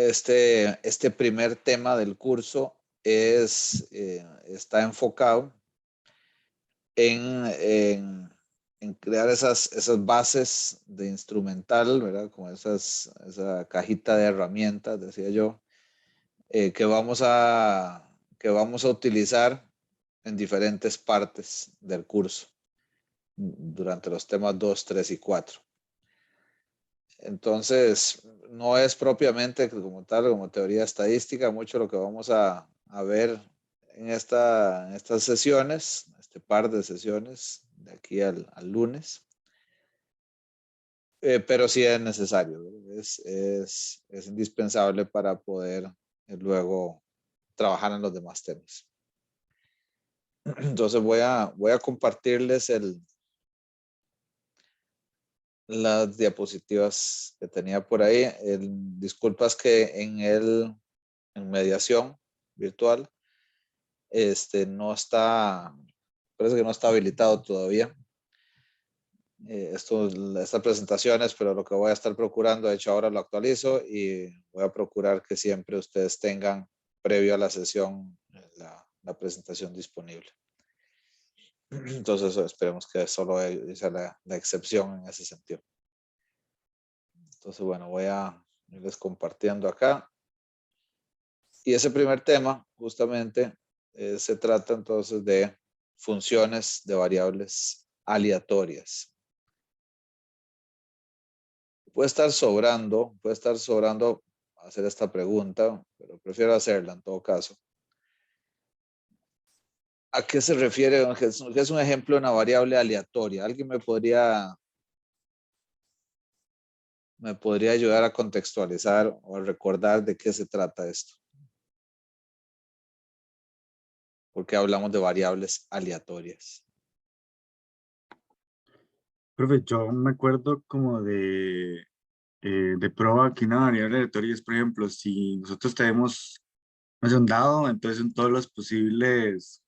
Este primer tema del curso está enfocado en crear esas bases de instrumental, ¿verdad? Como esa cajita de herramientas, decía yo, que que vamos a utilizar en diferentes partes del curso durante los temas 2, 3 y 4. Entonces, no es propiamente como tal, como teoría estadística, mucho lo que vamos a ver en estas sesiones, este par de sesiones de aquí al lunes. Pero sí es necesario, es indispensable para poder luego trabajar en los demás temas. Entonces voy a compartirles las diapositivas que tenía por ahí. Disculpas que en mediación virtual no está, parece que no está habilitado todavía. Estas presentaciones, pero lo que voy a estar procurando, de hecho ahora lo actualizo y voy a procurar que siempre ustedes tengan previo a la sesión la presentación disponible. Entonces esperemos que solo sea la excepción en ese sentido. Entonces, bueno, voy a irles compartiendo acá. Y ese primer tema, justamente, se trata entonces de funciones de variables aleatorias. Puede estar sobrando hacer esta pregunta, pero prefiero hacerla en todo caso. ¿A qué se refiere? ¿Qué es un ejemplo de una variable aleatoria? ¿Alguien me podría ayudar a contextualizar o a recordar de qué se trata esto? Porque hablamos de variables aleatorias. Profe, yo me acuerdo como de prueba que una variable aleatoria es, por ejemplo, si nosotros tenemos un dado, entonces son todos los posibles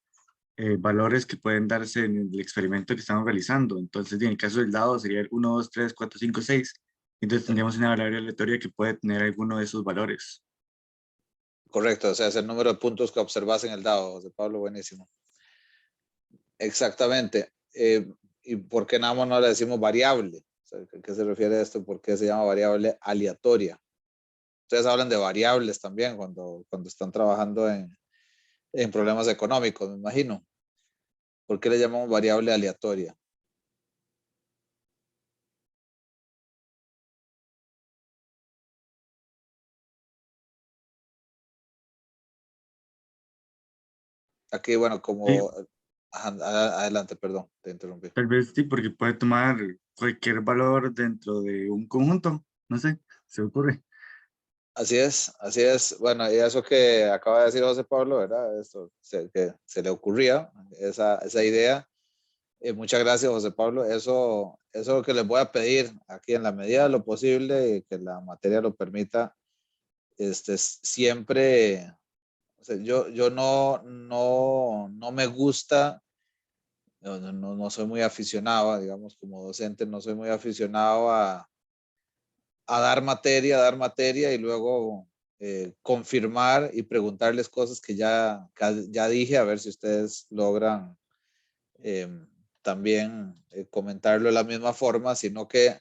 valores que pueden darse en el experimento que estamos realizando. Entonces, en el caso del dado sería el 1, 2, 3, 4, 5, 6. Entonces tendríamos una variable aleatoria que puede tener alguno de esos valores. Correcto, o sea, es el número de puntos que observas en el dado, José Pablo, buenísimo. Exactamente. ¿Y por qué nada más no le decimos variable? O sea, ¿a qué se refiere esto? ¿Por qué se llama variable aleatoria? Ustedes hablan de variables también cuando están trabajando en problemas económicos, me imagino. ¿Por qué le llamamos variable aleatoria? Aquí, bueno, Sí, como... Adelante, perdón, te interrumpí. tal vez sí, porque puede tomar cualquier valor dentro de un conjunto. No sé, se me ocurre. Así es, así es. Bueno, y eso que acaba de decir José Pablo, ¿verdad? Esto que se le ocurría, esa idea. Muchas gracias, José Pablo. Eso es lo que les voy a pedir aquí en la medida de lo posible y que la materia lo permita. Siempre, o sea, yo no me gusta, no soy muy aficionado, digamos, como docente, no soy muy aficionado a dar materia y luego confirmar y preguntarles cosas que ya dije, a ver si ustedes logran eh, también comentarlo de la misma forma, sino que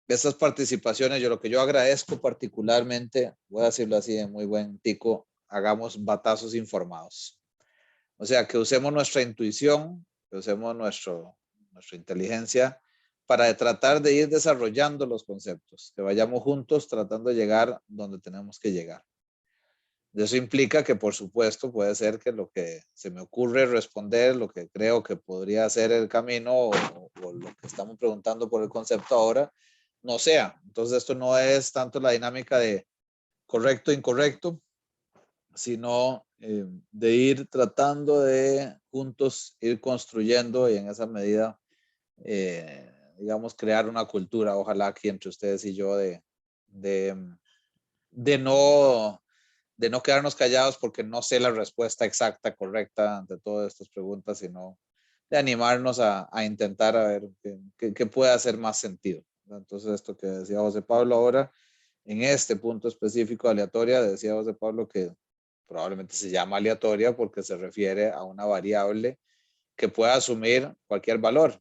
estas participaciones, lo que yo agradezco particularmente, voy a decirlo así de muy buen tico, hagamos batazos informados. O sea, que usemos nuestra intuición, que usemos nuestra inteligencia para tratar de ir desarrollando los conceptos, que vayamos juntos tratando de llegar donde tenemos que llegar. Eso implica que, por supuesto, puede ser que lo que se me ocurre responder, lo que creo que podría ser el camino o lo que estamos preguntando por el concepto ahora, no sea. Entonces, esto no es tanto la dinámica de correcto, incorrecto, sino de ir tratando de juntos ir construyendo y en esa medida, digamos, crear una cultura, ojalá aquí entre ustedes y yo, de, de no de no quedarnos callados porque no sé la respuesta exacta, correcta ante todas estas preguntas, sino de animarnos a intentar a ver qué puede hacer más sentido. Entonces, esto que decía José Pablo ahora, En este punto específico aleatoria, decía José Pablo que probablemente se llama aleatoria porque se refiere a una variable que pueda asumir cualquier valor,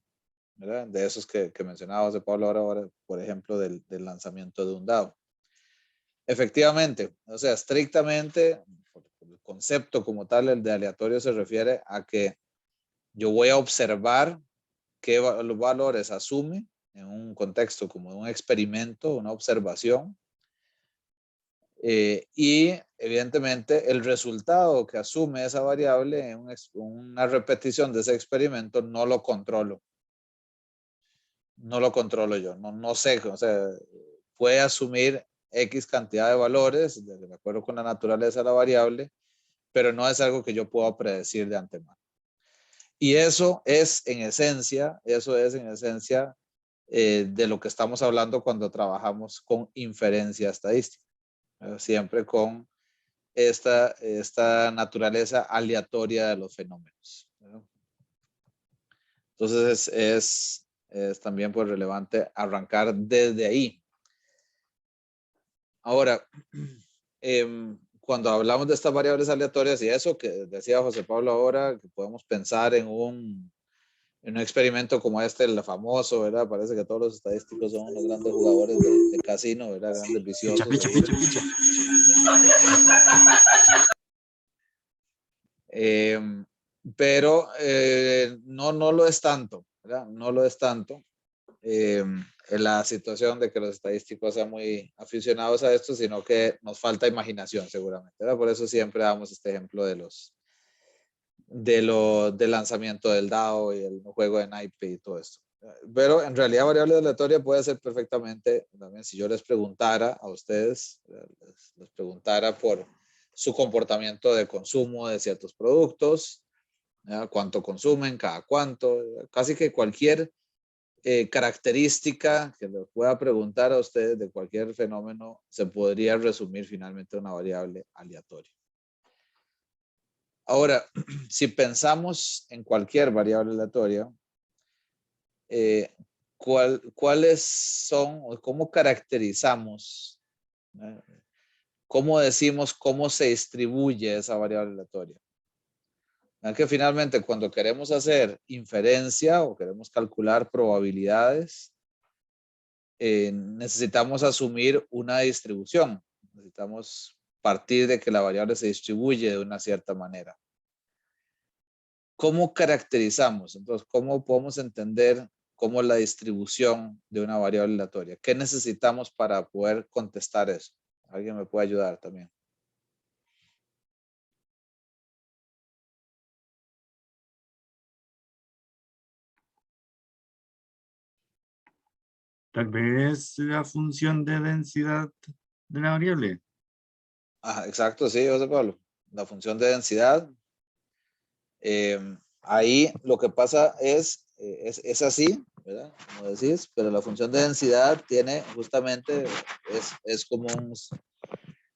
¿verdad? De esos que mencionaba José Pablo ahora, por ejemplo, del lanzamiento de un dado. Efectivamente, o sea, estrictamente, el concepto como tal, el de aleatorio se refiere a que yo voy a observar qué valores asume en un contexto como un experimento, una observación, y evidentemente el resultado que asume esa variable en una repetición de ese experimento no lo controlo. No lo controlo yo, no sé, o sea, puede asumir X cantidad de valores de acuerdo con la naturaleza de la variable, pero no es algo que yo pueda predecir de antemano. Y eso es en esencia de lo que estamos hablando cuando trabajamos con inferencia estadística, siempre con esta naturaleza aleatoria de los fenómenos. Entonces es también pues relevante arrancar desde ahí. Ahora, cuando hablamos de estas variables aleatorias y eso que decía José Pablo ahora, que podemos pensar en un experimento como este, el famoso, ¿verdad? Parece que todos los estadísticos son unos grandes jugadores de casino, ¿verdad? Grandes viciosos. Picha, picha, picha, picha. Pero no lo es tanto, ¿verdad? No lo es tanto. En la situación de que los estadísticos sean muy aficionados a esto, sino que nos falta imaginación seguramente, ¿verdad? Por eso siempre damos este ejemplo del lanzamiento del dado y el juego de naipe y todo esto. Pero en realidad variable aleatoria puede ser perfectamente, también si yo les preguntara a ustedes, les preguntara por su comportamiento de consumo de ciertos productos, ¿verdad? Cuánto consumen, cada cuánto, casi que cualquier característica que les pueda preguntar a ustedes de cualquier fenómeno se podría resumir finalmente a una variable aleatoria. Ahora, si pensamos en cualquier variable aleatoria, ¿cuáles son o cómo caracterizamos, cómo decimos cómo se distribuye esa variable aleatoria? Que finalmente cuando queremos hacer inferencia o queremos calcular probabilidades, necesitamos asumir una distribución. Necesitamos partir de que la variable se distribuye de una cierta manera. ¿Cómo caracterizamos? Entonces, ¿cómo podemos entender cómo es la distribución de una variable aleatoria? ¿Qué necesitamos para poder contestar eso? ¿Alguien me puede ayudar también? Tal vez la función de densidad de la variable. Exacto, sí, José Pablo. La función de densidad. Ahí lo que pasa es así, ¿verdad? Como decís, pero la función de densidad tiene justamente, es como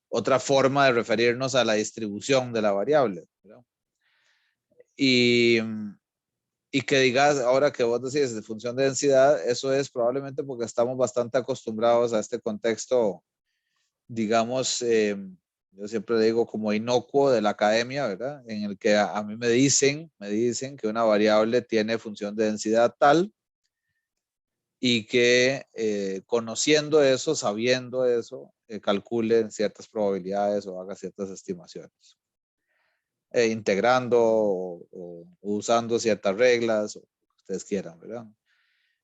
otra forma de referirnos a la distribución de la variable, ¿verdad? Y que digas, ahora que vos decís de función de densidad, eso es probablemente porque estamos bastante acostumbrados a este contexto, digamos, yo siempre digo como inocuo de la academia, ¿verdad? En el que a mí me dicen que una variable tiene función de densidad tal y que conociendo eso, sabiendo eso, calcule ciertas probabilidades o haga ciertas estimaciones. Integrando o usando ciertas reglas, o lo que ustedes quieran, ¿verdad?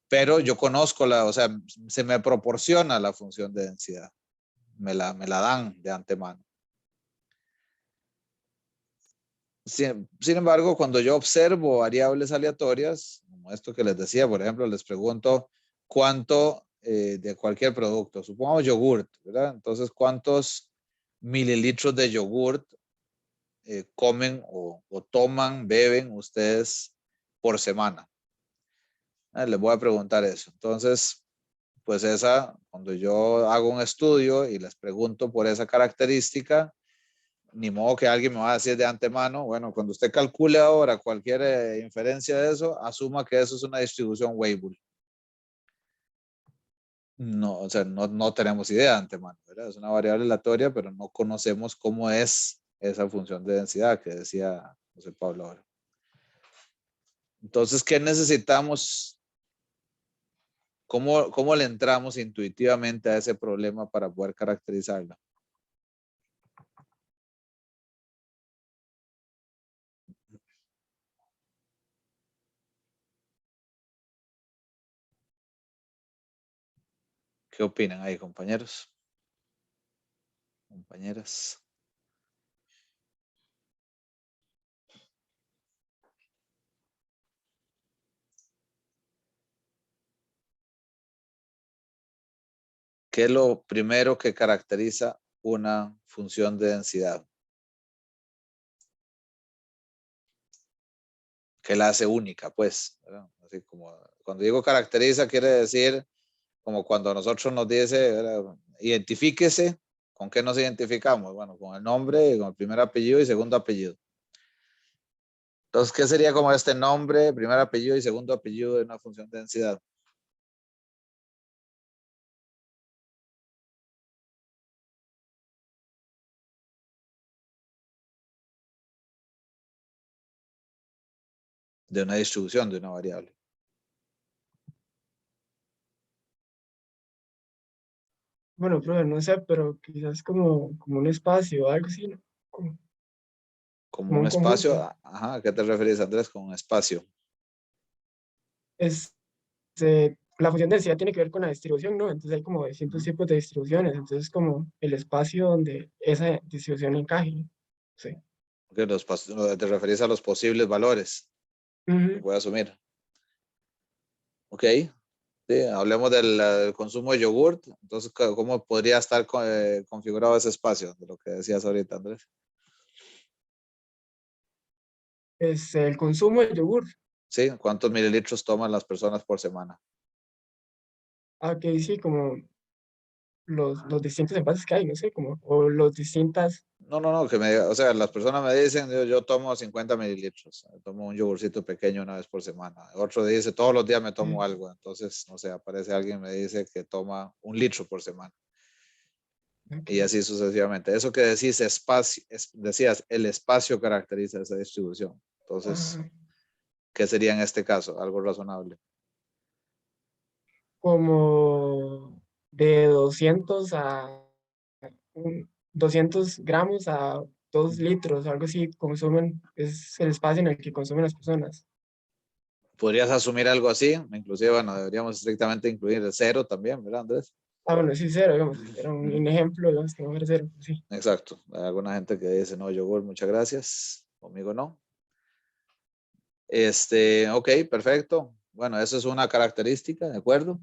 Pero yo conozco o sea, se me proporciona la función de densidad, me la dan de antemano. Sin embargo, cuando yo observo variables aleatorias, como esto que les decía, por ejemplo, les pregunto cuánto de cualquier producto, supongamos yogurt, ¿verdad? Entonces, ¿cuántos mililitros de yogurt comen o toman, beben ustedes por semana? Les voy a preguntar eso. Entonces, pues cuando yo hago un estudio y les pregunto por esa característica, ni modo que alguien me va a decir de antemano, bueno, cuando usted calcule ahora cualquier inferencia de eso, asuma que eso es una distribución Weibull. No, o sea, no tenemos idea de antemano, ¿verdad? Es una variable aleatoria, pero no conocemos cómo es esa función de densidad que decía José Pablo ahora. Entonces, ¿qué necesitamos? ¿Cómo le entramos intuitivamente a ese problema para poder caracterizarla? ¿Qué opinan ahí, compañeros? Compañeras. ¿Qué es lo primero que caracteriza una función de densidad? ¿Qué la hace única, pues? ¿Verdad? Así como cuando digo caracteriza, quiere decir como cuando a nosotros nos dice, ¿verdad? Identifíquese, ¿con qué nos identificamos? Bueno, con el nombre, con el primer apellido y segundo apellido. Entonces, ¿qué sería como este nombre, primer apellido y segundo apellido de una función de densidad? De una distribución, de una variable. Bueno, profe, no sé, pero quizás como un espacio o algo así, ¿no? Como, Como como un un espacio, conjunto. ajá, ¿a qué te refieres, Andrés? Con un espacio. Es, la función de densidad tiene que ver con la distribución, ¿no? Entonces hay como distintos tipos de distribuciones. Entonces como el espacio donde esa distribución encaje, ¿no? Sí. Okay, te refieres a los posibles valores que Ujú. puede asumir. Ok, sí, hablemos del consumo de yogurt. Entonces, ¿cómo podría estar configurado ese espacio? De lo que decías ahorita, Andrés. Es el consumo de yogur. Sí, ¿cuántos mililitros toman las personas por semana? Que sí, como los distintos envases que hay, no sé, como, o los distintas. No, que me diga, o sea, las personas me dicen, yo tomo 50 mililitros, tomo un yogurcito pequeño una vez por semana. Otro dice, todos los días me tomo Mm, algo. Entonces, no sé, aparece alguien y me dice que toma 1 litro por semana. Y ok. así sucesivamente. Eso que decís, espacio, decías, el espacio caracteriza esa distribución. Entonces, Ajá. ¿qué sería en este caso? Algo razonable. Como de 200 gramos a 2 litros, algo así, consumen, es el espacio en el que consumen las personas. ¿Podrías asumir algo así? Inclusive, bueno, deberíamos estrictamente incluir el cero también, ¿verdad, Andrés? Bueno, sí, cero, digamos, era un Mm, ejemplo, digamos, que no era cero, sí. exacto. Hay alguna gente que dice, no, yogur, muchas gracias. Conmigo no. Ok, perfecto. Bueno, eso es una característica, ¿de acuerdo?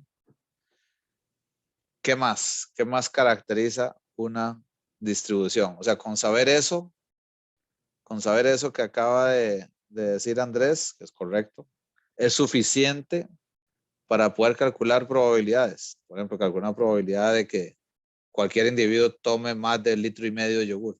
¿Qué más? ¿Qué más caracteriza una distribución? O sea, con saber eso que acaba de decir Andrés, que es correcto, es suficiente para poder calcular probabilidades. Por ejemplo, calcular una probabilidad de que cualquier individuo tome más de 1,5 litros de yogur.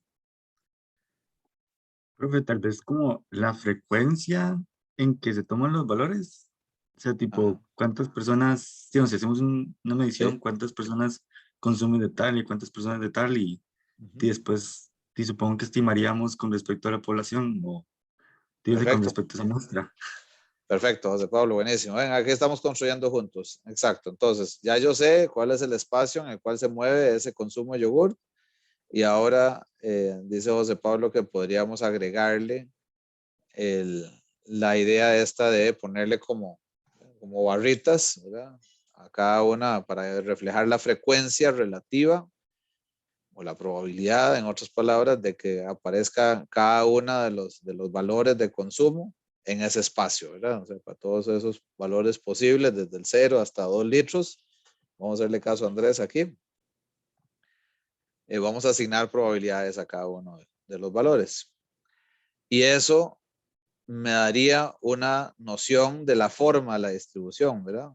Profe, tal vez como la frecuencia en que se toman los valores. O sea, Ajá. tipo, cuántas personas, digamos, si hacemos una medición, Sí. cuántas personas consumen de tal y cuántas personas de tal, y Ujú. después, y supongo que estimaríamos con respecto a la población, o dígase con Perfecto. respecto a esa muestra. Perfecto, José Pablo, buenísimo. Ven, aquí estamos construyendo juntos. Exacto. Entonces, ya yo sé cuál es el espacio en el cual se mueve ese consumo de yogur. Y ahora dice José Pablo que podríamos agregarle la idea esta de ponerle como barritas, ¿verdad? A cada una para reflejar la frecuencia relativa o la probabilidad, en otras palabras, de que aparezca cada uno de los valores de consumo en ese espacio, ¿verdad? O sea, para todos esos valores posibles, desde el 0 hasta 2 litros. Vamos a hacerle caso a Andrés aquí. Vamos a asignar probabilidades a cada uno de los valores. Y eso me daría una noción de la forma de la distribución, ¿verdad?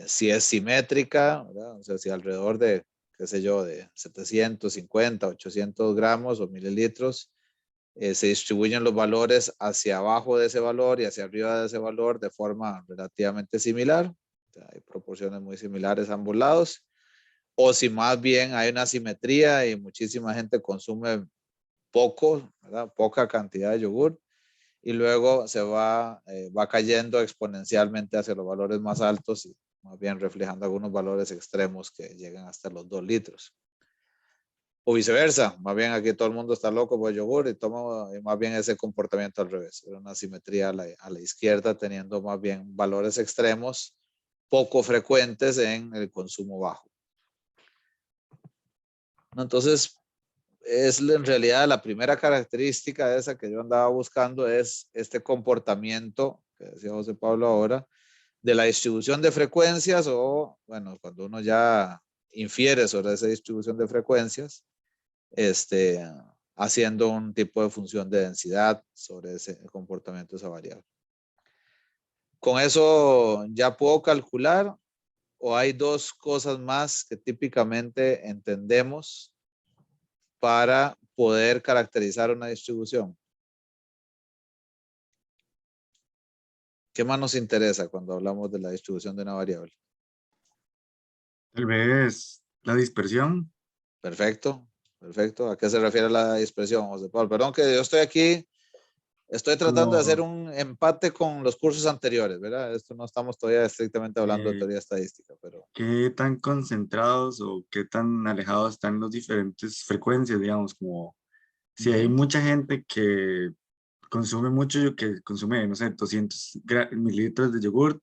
Si es simétrica, ¿verdad? O sea, si alrededor de, qué sé yo, de 750, 800 gramos o mililitros, se distribuyen los valores hacia abajo de ese valor y hacia arriba de ese valor de forma relativamente similar. sea, hay proporciones muy similares a ambos lados. O si más bien hay una asimetría y muchísima gente consume poco, ¿verdad? Poca cantidad de yogur, y luego se va cayendo exponencialmente hacia los valores más altos y más bien reflejando algunos valores extremos que llegan hasta los 2 litros. O viceversa, más bien aquí todo el mundo está loco por el yogur y toma más bien ese comportamiento al revés, una asimetría a la izquierda, teniendo más bien valores extremos poco frecuentes en el consumo bajo. Entonces, es en realidad la primera característica de esa que yo andaba buscando, es este comportamiento que decía José Pablo ahora, de la distribución de frecuencias, o bueno, cuando uno ya infiere sobre esa distribución de frecuencias, haciendo un tipo de función de densidad sobre ese comportamiento de esa variable. Con eso ya puedo calcular, o hay dos cosas más que típicamente entendemos para poder caracterizar una distribución. ¿Qué más nos interesa cuando hablamos de la distribución de una variable? Tal vez la dispersión. Perfecto, perfecto. ¿A qué se refiere la dispersión, José Pablo? Perdón que yo estoy aquí, estoy tratando de hacer un empate con los cursos anteriores, ¿verdad? Esto no estamos todavía estrictamente hablando de teoría estadística, pero... ¿Qué tan concentrados o qué tan alejados están las diferentes frecuencias, digamos, como si hay mucha gente que consume mucho, que consume, no sé, 200 mililitros de yogurt,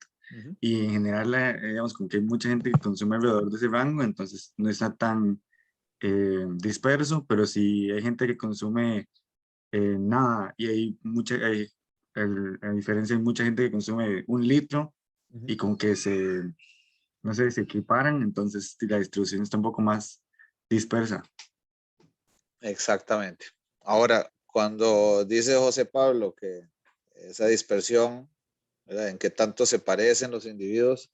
y en general, digamos, como que hay mucha gente que consume alrededor de ese rango, entonces no está tan disperso, pero si hay gente que consume nada, y hay mucha, a diferencia hay mucha gente que consume 1 litro, y como que no sé, se equiparan, entonces la distribución está un poco más dispersa. Exactamente. Ahora, cuando dice José Pablo que esa dispersión, ¿verdad? ¿En qué tanto se parecen los individuos?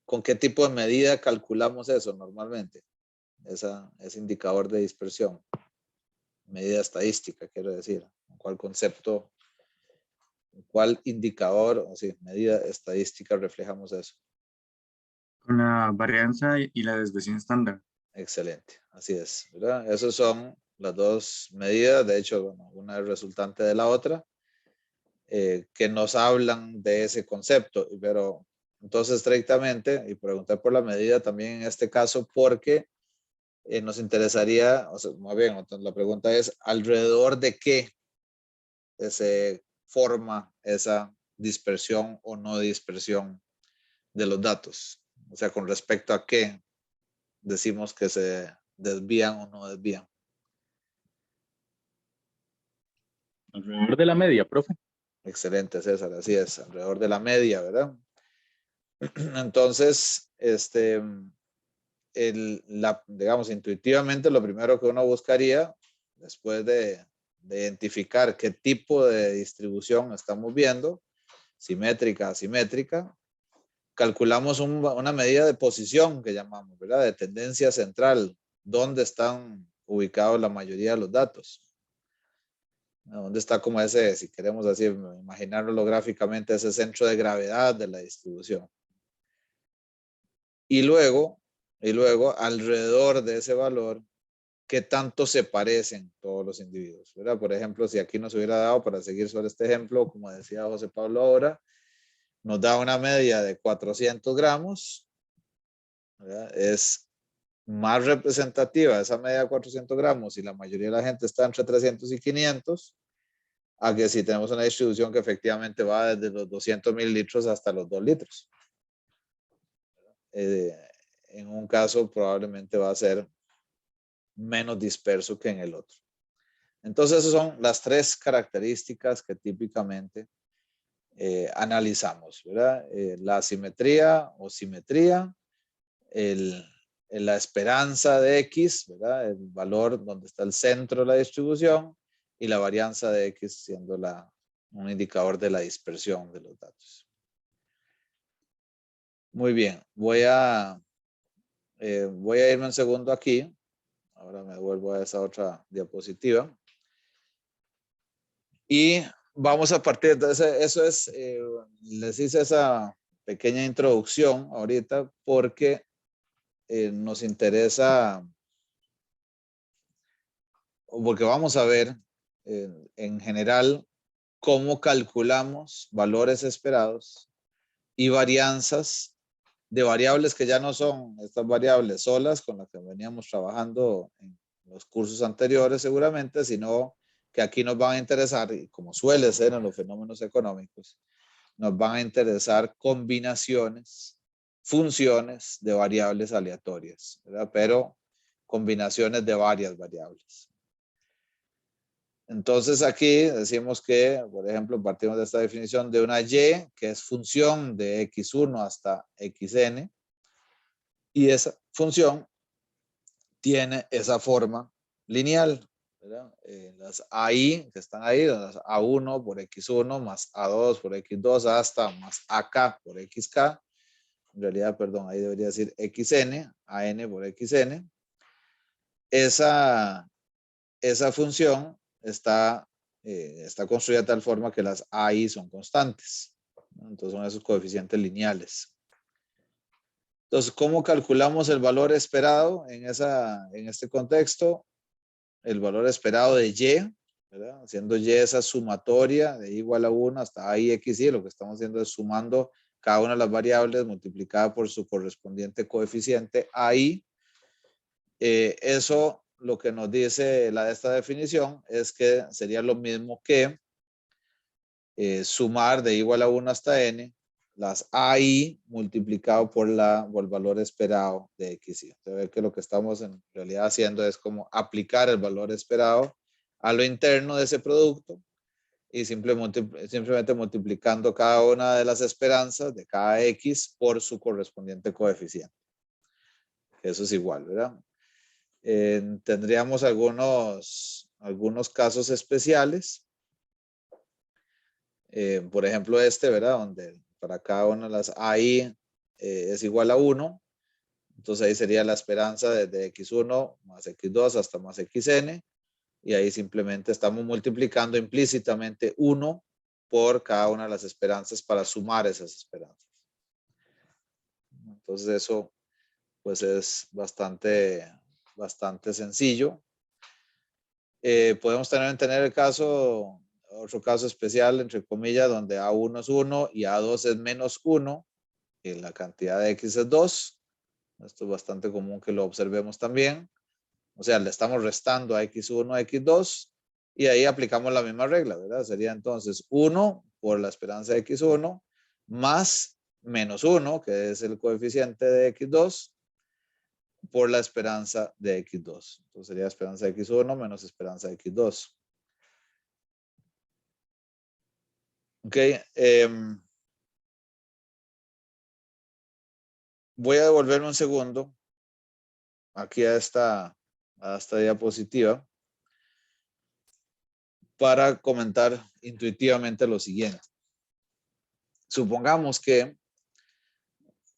¿Con qué tipo de medida calculamos eso normalmente? Ese indicador de dispersión. Medida estadística, quiero decir. ¿Cuál concepto, cuál indicador, o sí, medida estadística reflejamos eso? Con la varianza y la desviación estándar. Excelente, así es, ¿verdad? Esas son las dos medidas, de hecho, bueno, una es resultante de la otra, que nos hablan de ese concepto, pero entonces estrictamente, y pregunté por la medida también en este caso, porque nos interesaría, o sea, más bien, entonces la pregunta es, ¿alrededor de qué se forma esa dispersión o no dispersión de los datos? O sea, con respecto a qué decimos que se desvían o no desvían. Alrededor de la media, profe. Excelente, César, así es, alrededor de la media, ¿verdad? Entonces, digamos, intuitivamente lo primero que uno buscaría, después de identificar qué tipo de distribución estamos viendo, simétrica, asimétrica, calculamos una medida de posición que llamamos, ¿verdad? De tendencia central, dónde están ubicados la mayoría de los datos. ¿Dónde está como ese, si queremos así, imaginarlo gráficamente, ese centro de gravedad de la distribución? Y luego, alrededor de ese valor, ¿qué tanto se parecen todos los individuos? ¿Verdad? Por ejemplo, si aquí nos hubiera dado, para seguir sobre este ejemplo, como decía José Pablo ahora, nos da una media de 400 gramos, ¿verdad? Es más representativa esa media de 400 gramos y la mayoría de la gente está entre 300 y 500, a que si tenemos una distribución que efectivamente va desde los 200 mililitros hasta los 2 litros. En un caso probablemente va a ser menos disperso que en el otro. Entonces, esas son las tres características que típicamente analizamos, ¿verdad? La asimetría o simetría, la esperanza de X, ¿verdad? El valor donde está el centro de la distribución, y la varianza de X siendo un indicador de la dispersión de los datos. Muy bien, voy a irme un segundo aquí. Ahora me vuelvo a esa otra diapositiva. Y vamos a partir de eso es, les hice esa pequeña introducción ahorita porque nos interesa, porque vamos a ver en general cómo calculamos valores esperados y varianzas de variables que ya no son estas variables solas con las que veníamos trabajando en los cursos anteriores seguramente, sino que aquí nos van a interesar, y como suele ser en los fenómenos económicos, nos van a interesar combinaciones, funciones de variables aleatorias, ¿verdad? Pero combinaciones de varias variables. Entonces aquí decimos que, por ejemplo, partimos de esta definición de una y, que es función de x1 hasta xn, y esa función tiene esa forma lineal, ¿verdad? Las AI que están ahí, las A1 por X1 más A2 por X2 hasta más AK por XK. En realidad, perdón, ahí debería decir XN, AN por XN. Esa función está construida de tal forma que las AI son constantes, ¿no? Entonces son esos coeficientes lineales. Entonces, ¿cómo calculamos el valor esperado en este contexto? El valor esperado de y, ¿verdad? Haciendo y esa sumatoria de y igual a 1 hasta a y x y, lo que estamos haciendo es sumando cada una de las variables multiplicada por su correspondiente coeficiente a-i. Eso lo que nos dice esta definición es que sería lo mismo que sumar de igual a 1 hasta n las a-i multiplicado por el valor esperado de x y. Usted ve que lo que estamos en realidad haciendo es como aplicar el valor esperado a lo interno de ese producto y simplemente multiplicando cada una de las esperanzas de cada x por su correspondiente coeficiente. Eso es igual, ¿verdad? Tendríamos algunos casos especiales. Por ejemplo, ¿verdad? Donde para cada una de las AI es igual a 1. Entonces ahí sería la esperanza desde x1 más x2 hasta más xn. Y ahí simplemente estamos multiplicando implícitamente 1 por cada una de las esperanzas para sumar esas esperanzas. Entonces eso pues es bastante sencillo. Podemos tener el caso, otro caso especial, entre comillas, donde A1 es 1 y A2 es menos 1 y la cantidad de X es 2. Esto es bastante común que lo observemos también. O sea, le estamos restando a X1 a X2 y ahí aplicamos la misma regla, ¿verdad? Sería entonces 1 por la esperanza de X1 más menos 1, que es el coeficiente de X2, por la esperanza de X2. Entonces sería esperanza de X1 menos esperanza de X2. Ok. Voy a devolverme un segundo aquí a esta diapositiva para comentar intuitivamente lo siguiente. Supongamos que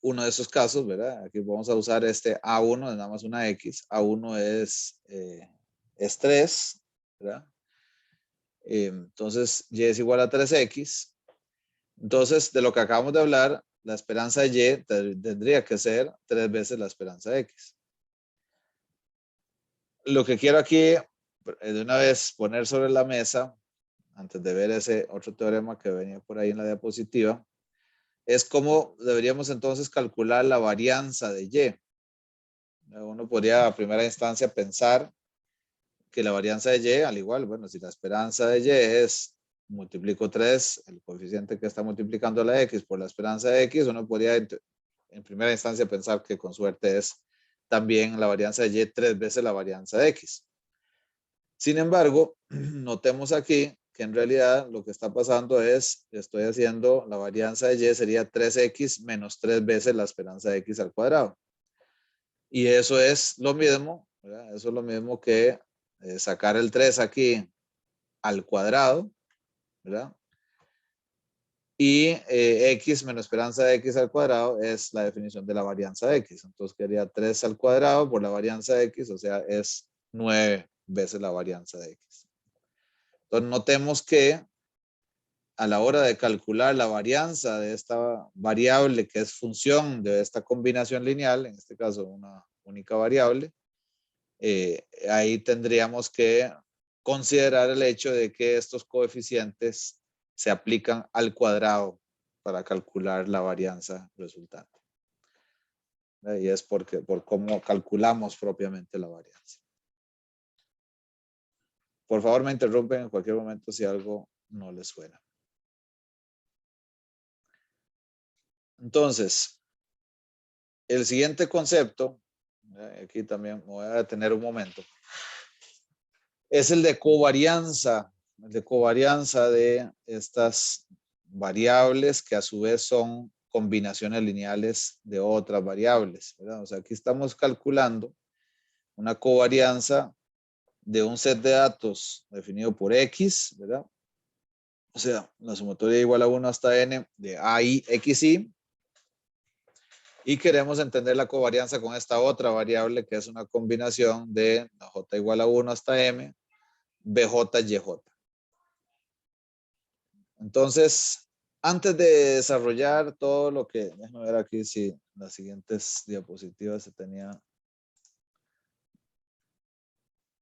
uno de esos casos, ¿verdad? Aquí vamos a usar este A1, es nada más una X. A1 es 3, ¿verdad? Entonces, Y es igual a 3X. Entonces, de lo que acabamos de hablar, la esperanza de Y tendría que ser 3 veces la esperanza de X. Lo que quiero aquí, de una vez, poner sobre la mesa, antes de ver ese otro teorema que venía por ahí en la diapositiva, es cómo deberíamos entonces calcular la varianza de Y. Uno podría a primera instancia pensar que la varianza de Y, al igual, bueno, si la esperanza de Y es, multiplico 3, el coeficiente que está multiplicando la X por la esperanza de X, uno podría en primera instancia pensar que con suerte es también la varianza de Y 3 veces la varianza de X. Sin embargo, notemos aquí que en realidad lo que está pasando es, estoy haciendo la varianza de Y sería 3X menos 3 veces la esperanza de X al cuadrado. Y eso es lo mismo, ¿verdad? Eso es lo mismo que sacar el 3 aquí al cuadrado, ¿verdad? Y X menos esperanza de X al cuadrado es la definición de la varianza de X. Entonces quedaría 3 al cuadrado por la varianza de X, o sea, es 9 veces la varianza de X. Entonces notemos que a la hora de calcular la varianza de esta variable que es función de esta combinación lineal, en este caso una única variable, ahí tendríamos que considerar el hecho de que estos coeficientes se aplican al cuadrado para calcular la varianza resultante. Y es por cómo calculamos propiamente la varianza. Por favor, me interrumpen en cualquier momento si algo no les suena. Entonces, el siguiente concepto, aquí también me voy a detener un momento, es el de covarianza. El de covarianza de estas variables que a su vez son combinaciones lineales de otras variables, ¿verdad? O sea, aquí estamos calculando una covarianza de un set de datos definido por X, ¿verdad? O sea, la sumatoria igual a 1 hasta n de A, I, X, Y. Y queremos entender la covarianza con esta otra variable que es una combinación de J igual a 1 hasta M, BJ, YJ. Entonces, antes de desarrollar todo lo que, déjame ver aquí si las siguientes diapositivas se tenía.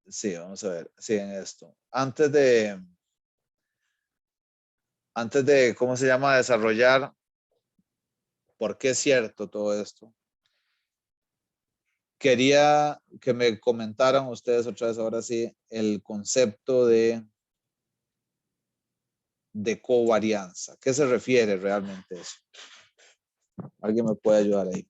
Sí, vamos a ver, sí, en esto. Antes de, ¿cómo se llama? Desarrollar por qué es cierto todo esto. Quería que me comentaran ustedes otra vez, ahora sí, el concepto de covarianza. ¿Qué se refiere realmente a eso? ¿Alguien me puede ayudar ahí?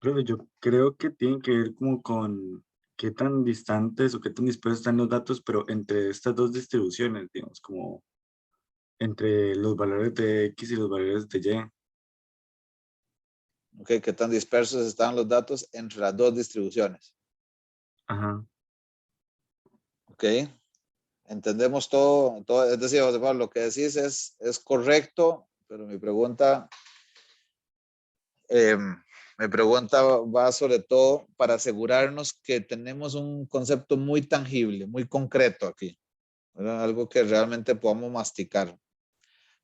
Pero yo creo que tiene que ver como con qué tan distantes o qué tan dispersos están los datos, pero entre estas dos distribuciones, digamos, como entre los valores de X y los valores de Y. Okay, ¿qué tan dispersos están los datos entre las dos distribuciones? Ajá. Ok. Entendemos todo, es decir, José Pablo, lo que decís es correcto, pero mi pregunta va sobre todo para asegurarnos que tenemos un concepto muy tangible, muy concreto aquí, ¿verdad? Algo que realmente podamos masticar.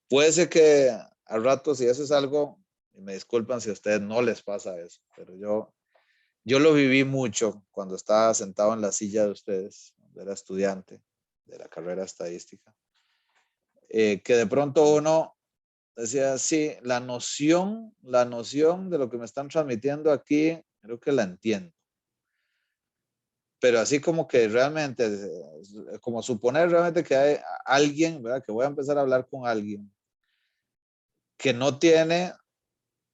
Puede ser que al rato, si eso es algo, y me disculpan si a ustedes no les pasa eso, pero yo lo viví mucho cuando estaba sentado en la silla de ustedes, cuando era estudiante de la carrera estadística, que de pronto uno decía, sí, la noción de lo que me están transmitiendo aquí, creo que la entiendo. Pero así como que realmente, como suponer realmente que hay alguien, ¿verdad? Que voy a empezar a hablar con alguien que no tiene,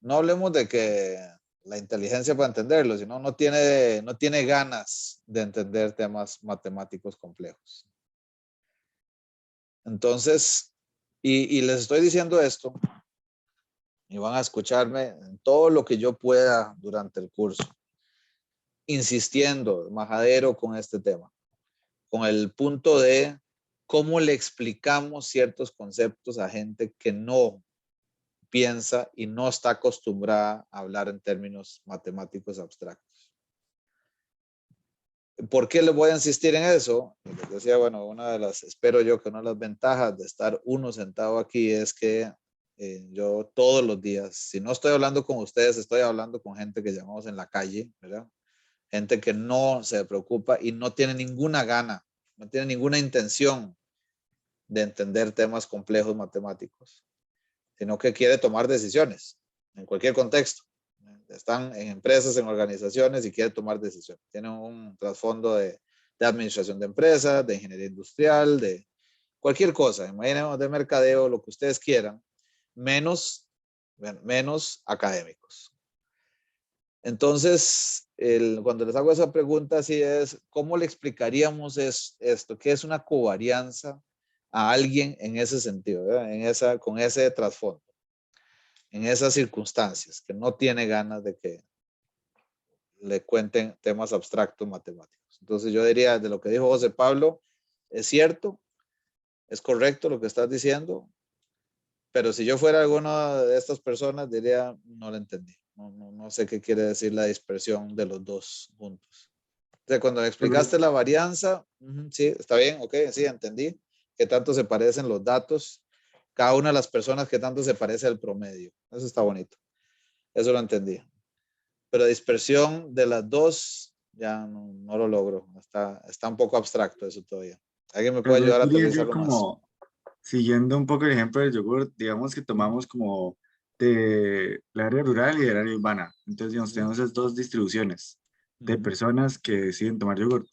no hablemos de que la inteligencia para entenderlo, sino no tiene ganas de entender temas matemáticos complejos. Entonces, y les estoy diciendo esto, y van a escucharme en todo lo que yo pueda durante el curso, insistiendo, majadero con este tema, con el punto de cómo le explicamos ciertos conceptos a gente que no piensa y no está acostumbrada a hablar en términos matemáticos abstractos. ¿Por qué les voy a insistir en eso? Les decía, bueno, una de las, espero yo que una de las ventajas de estar uno sentado aquí es que yo todos los días, si no estoy hablando con ustedes, estoy hablando con gente que llamamos en la calle, ¿verdad? Gente que no se preocupa y no tiene ninguna gana, no tiene ninguna intención de entender temas complejos matemáticos, sino que quiere tomar decisiones en cualquier contexto. Están en empresas, en organizaciones y quiere tomar decisiones. Tienen un trasfondo de administración de empresas, de ingeniería industrial, de cualquier cosa, imaginemos de mercadeo, lo que ustedes quieran, menos académicos. Entonces, cuando les hago esa pregunta, así es, ¿cómo le explicaríamos esto? ¿Qué es una covarianza a alguien en ese sentido, ¿verdad? Con ese trasfondo, en esas circunstancias, que no tiene ganas de que le cuenten temas abstractos matemáticos? Entonces, yo diría, de lo que dijo José Pablo, es cierto, es correcto lo que estás diciendo, Pero si yo fuera alguna de estas personas, diría, no lo entendí. No sé qué quiere decir la dispersión de los dos juntos. O sea, cuando me explicaste la varianza, sí, está bien, ok, sí, entendí. Qué tanto se parecen los datos, cada una de las personas, qué tanto se parece al promedio. Eso está bonito. Eso lo entendí. Pero dispersión de las dos, ya no lo logro. Está un poco abstracto eso todavía. ¿Alguien me puede Tal vez ayudar a diría yo aterrizarlo más? como, siguiendo un poco el ejemplo del yogur, digamos que tomamos como del área rural y del área urbana. Entonces, digamos, tenemos esas dos distribuciones de Ujú. personas que deciden tomar yogur.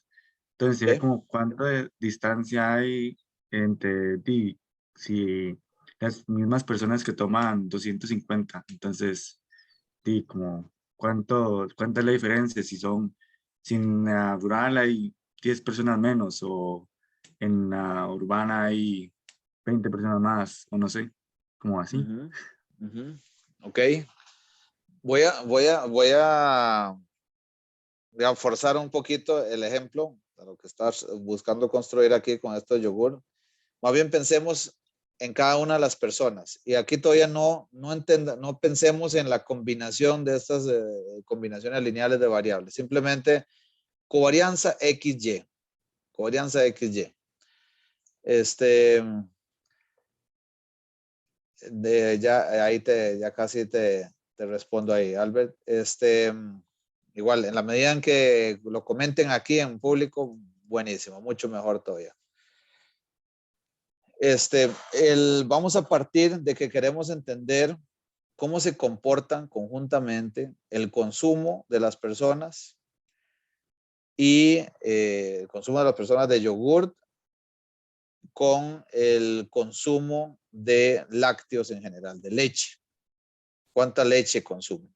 Entonces, sería Ok. como cuánta distancia hay entre ti, si las mismas personas que toman 250. Entonces, di como cuánta es la diferencia, si en la rural hay 10 personas menos o en la urbana hay 20 personas más, o no sé, como así. Ujú, ujú. Ok. Voy a forzar un poquito el ejemplo de lo que estás buscando construir aquí con esto de yogur. Más bien pensemos en cada una de las personas. Y aquí todavía no pensemos en la combinación de estas combinaciones lineales de variables. Simplemente covarianza XY. Covarianza XY. Ya casi te respondo ahí, Albert. Igual, en la medida en que lo comenten aquí en público, buenísimo, mucho mejor todavía. Vamos a partir de que queremos entender cómo se comportan conjuntamente el consumo de las personas y el consumo de las personas de yogurt con el consumo de lácteos en general, de leche. ¿Cuánta leche consume?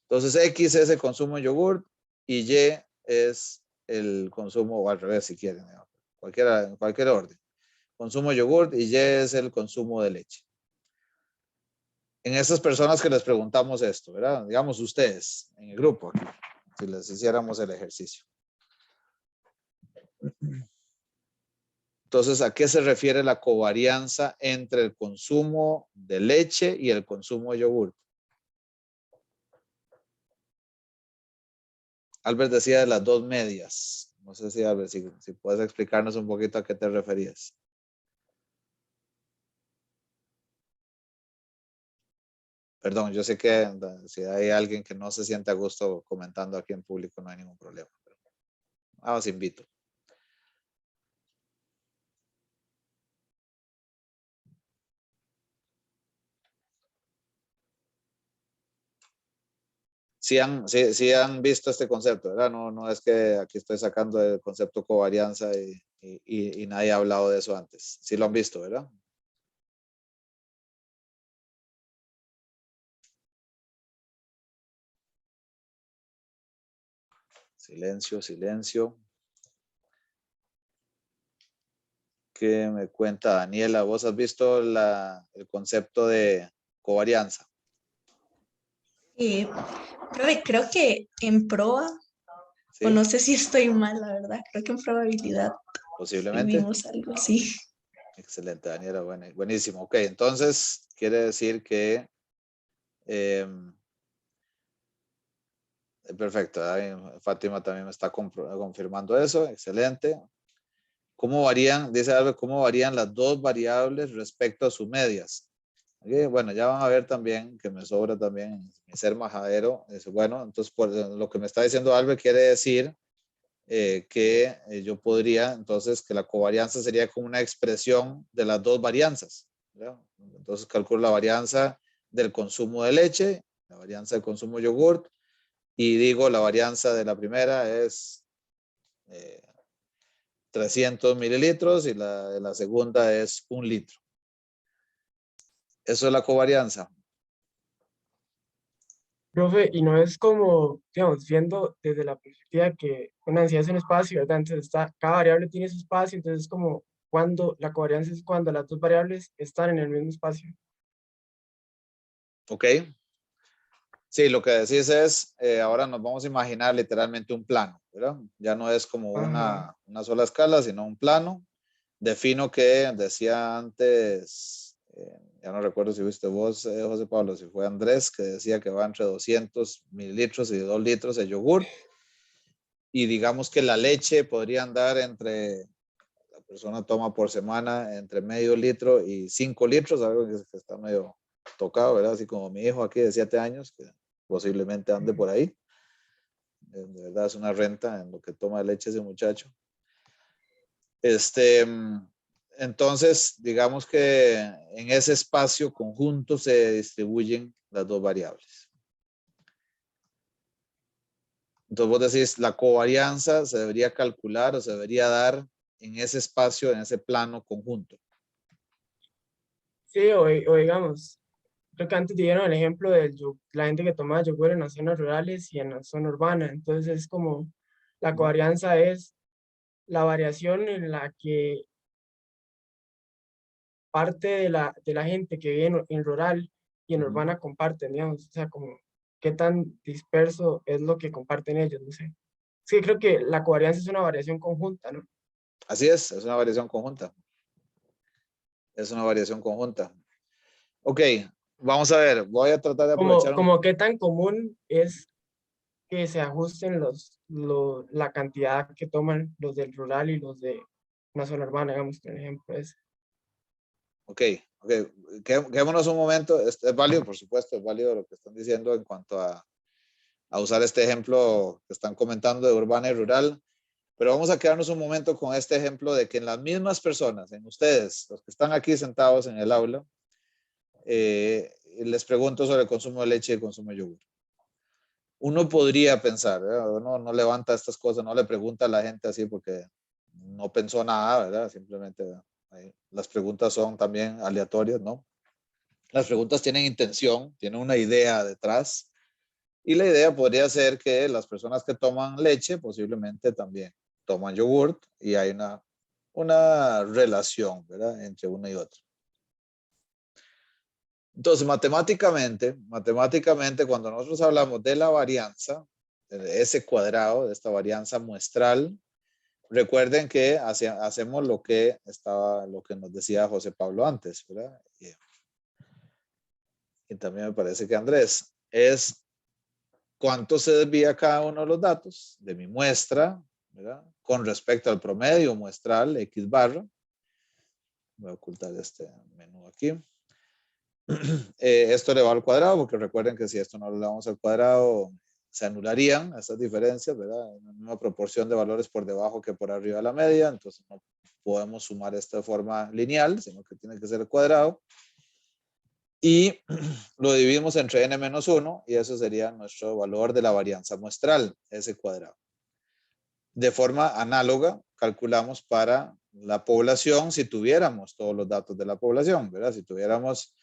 Entonces, X es el consumo de yogurt y Y es el consumo, o al revés, si quieren, en cualquier orden. Consumo de yogurt y Y es el consumo de leche. En estas personas que les preguntamos esto, ¿verdad? Digamos ustedes, en el grupo, aquí, si les hiciéramos el ejercicio. Entonces, ¿a qué se refiere la covarianza entre el consumo de leche y el consumo de yogur? Albert decía de las dos medias. No sé si, Albert, si puedes explicarnos un poquito a qué te referías. Perdón, yo sé que si hay alguien que no se siente a gusto comentando aquí en público, no hay ningún problema. Os invito. Sí han visto este concepto, ¿verdad? No es que aquí estoy sacando el concepto covarianza y nadie ha hablado de eso antes. Sí lo han visto, ¿verdad? Silencio, silencio. ¿Qué me cuenta Daniela? ¿Vos has visto el concepto de covarianza? Profe, creo que en proa, o ¿Sí? no sé si estoy mal, la verdad, creo que en probabilidad Posiblemente. vimos algo así. Excelente, Daniela. Buenísimo. Ok, entonces quiere decir que perfecto. Fátima también me está confirmando eso. Excelente. ¿Cómo varían, dice Albert, cómo varían las dos variables respecto a sus medias? Okay, bueno, ya van a ver también que me sobra también mi ser majadero. Bueno, entonces por lo que me está diciendo Albert quiere decir que yo podría, entonces, que la covarianza sería como una expresión de las dos varianzas, ¿verdad? Entonces calculo la varianza del consumo de leche, la varianza del consumo de yogurt, y digo la varianza de la primera es 300 mililitros y la de la segunda es 1 litro. Eso es la covarianza. Profe, y no es como, digamos, viendo desde la perspectiva que una densidad es un espacio, ¿verdad? Entonces cada variable tiene su espacio, entonces es como cuando la covarianza es cuando las dos variables están en el mismo espacio. ¿Ok? Sí, lo que decís es, ahora nos vamos a imaginar literalmente un plano, ¿verdad? Ya no es como Ajá. una sola escala, sino un plano. Defino que, decía antes Ya no recuerdo si fuiste vos, José Pablo, si fue Andrés, que decía que va entre 200 mililitros y 2 litros de yogur. Y digamos que la leche podría andar entre, la persona toma por semana entre medio litro y 5 litros, algo que está medio tocado, ¿verdad? Así como mi hijo aquí de 7 años, que posiblemente ande por ahí. De verdad es una renta en lo que toma leche ese muchacho. Entonces, digamos que en ese espacio conjunto se distribuyen las dos variables. Entonces vos decís, la covarianza se debería calcular o se debería dar en ese espacio, en ese plano conjunto. Sí, o digamos, creo que antes dieron el ejemplo de la gente que tomaba yogur en las zonas rurales y en la zona urbana. Entonces es como, la covarianza es la variación en la que parte de la gente que vive en rural y en urbana comparten, digamos, o sea, como qué tan disperso es lo que comparten ellos, no sé. Sí, creo que la covarianza es una variación conjunta, ¿no? Así es una variación conjunta. Es una variación conjunta. Ok, vamos a ver, voy a tratar de aprovechar Como qué tan común es que se ajusten la cantidad que toman los del rural y los de una zona urbana, digamos, por ejemplo, es. Ok, quedémonos un momento, es válido, por supuesto, es válido lo que están diciendo en cuanto a usar este ejemplo que están comentando de urbana y rural, pero vamos a quedarnos un momento con este ejemplo de que en las mismas personas, en ustedes, los que están aquí sentados en el aula, les pregunto sobre el consumo de leche y el consumo de yogur. Uno podría pensar, ¿verdad? Uno no levanta estas cosas, no le pregunta a la gente así porque no pensó nada, ¿verdad? Simplemente las preguntas son también aleatorias, ¿no? Las preguntas tienen intención, tienen una idea detrás y la idea podría ser que las personas que toman leche posiblemente también toman yogurt y hay una relación, ¿verdad? Entre uno y otro. Entonces, matemáticamente, cuando nosotros hablamos de la varianza, de ese cuadrado, de esta varianza muestral, recuerden que hacemos lo que nos decía José Pablo antes, ¿verdad? Y también me parece que Andrés, es cuánto se desvía cada uno de los datos de mi muestra, ¿verdad? Con respecto al promedio muestral X barra. Voy a ocultar este menú aquí. Esto elevado al cuadrado, porque recuerden que si esto no lo elevamos al cuadrado, se anularían estas diferencias, ¿verdad? En la misma proporción de valores por debajo que por arriba de la media, entonces no podemos sumar esto de forma lineal, sino que tiene que ser el cuadrado. Y lo dividimos entre n-1 y eso sería nuestro valor de la varianza muestral, ese cuadrado. De forma análoga, calculamos para la población si tuviéramos todos los datos de la población, ¿verdad? Si tuviéramos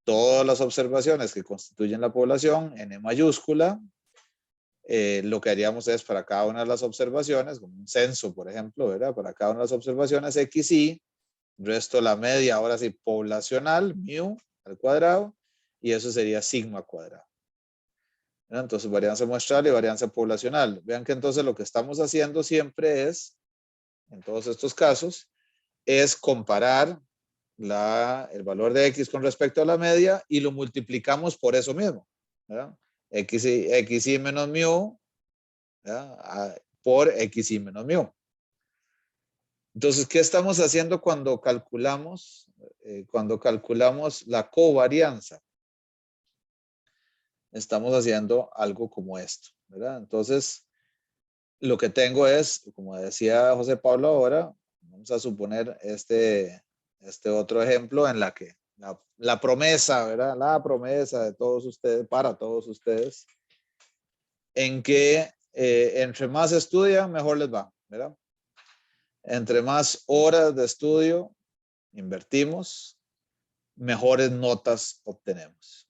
todas las observaciones que constituyen la población, N mayúscula, lo que haríamos es para cada una de las observaciones, como un censo, por ejemplo, ¿verdad? Para cada una de las observaciones, XY, resto la media, ahora sí, poblacional, mu al cuadrado, y eso sería sigma cuadrado. ¿verdad? Entonces, varianza muestral y varianza poblacional. Vean que entonces lo que estamos haciendo siempre es, en todos estos casos, es comparar el valor de X con respecto a la media y lo multiplicamos por eso mismo. ¿verdad? XY menos mu por XY menos mu. Entonces, ¿qué estamos haciendo cuando calculamos la covarianza? Estamos haciendo algo como esto, ¿verdad? Entonces, lo que tengo es, como decía José Pablo ahora, vamos a suponer este otro ejemplo en la que la promesa, ¿verdad? La promesa de todos ustedes, para todos ustedes, en que entre más estudian, mejor les va, ¿verdad? Entre más horas de estudio invertimos, mejores notas obtenemos.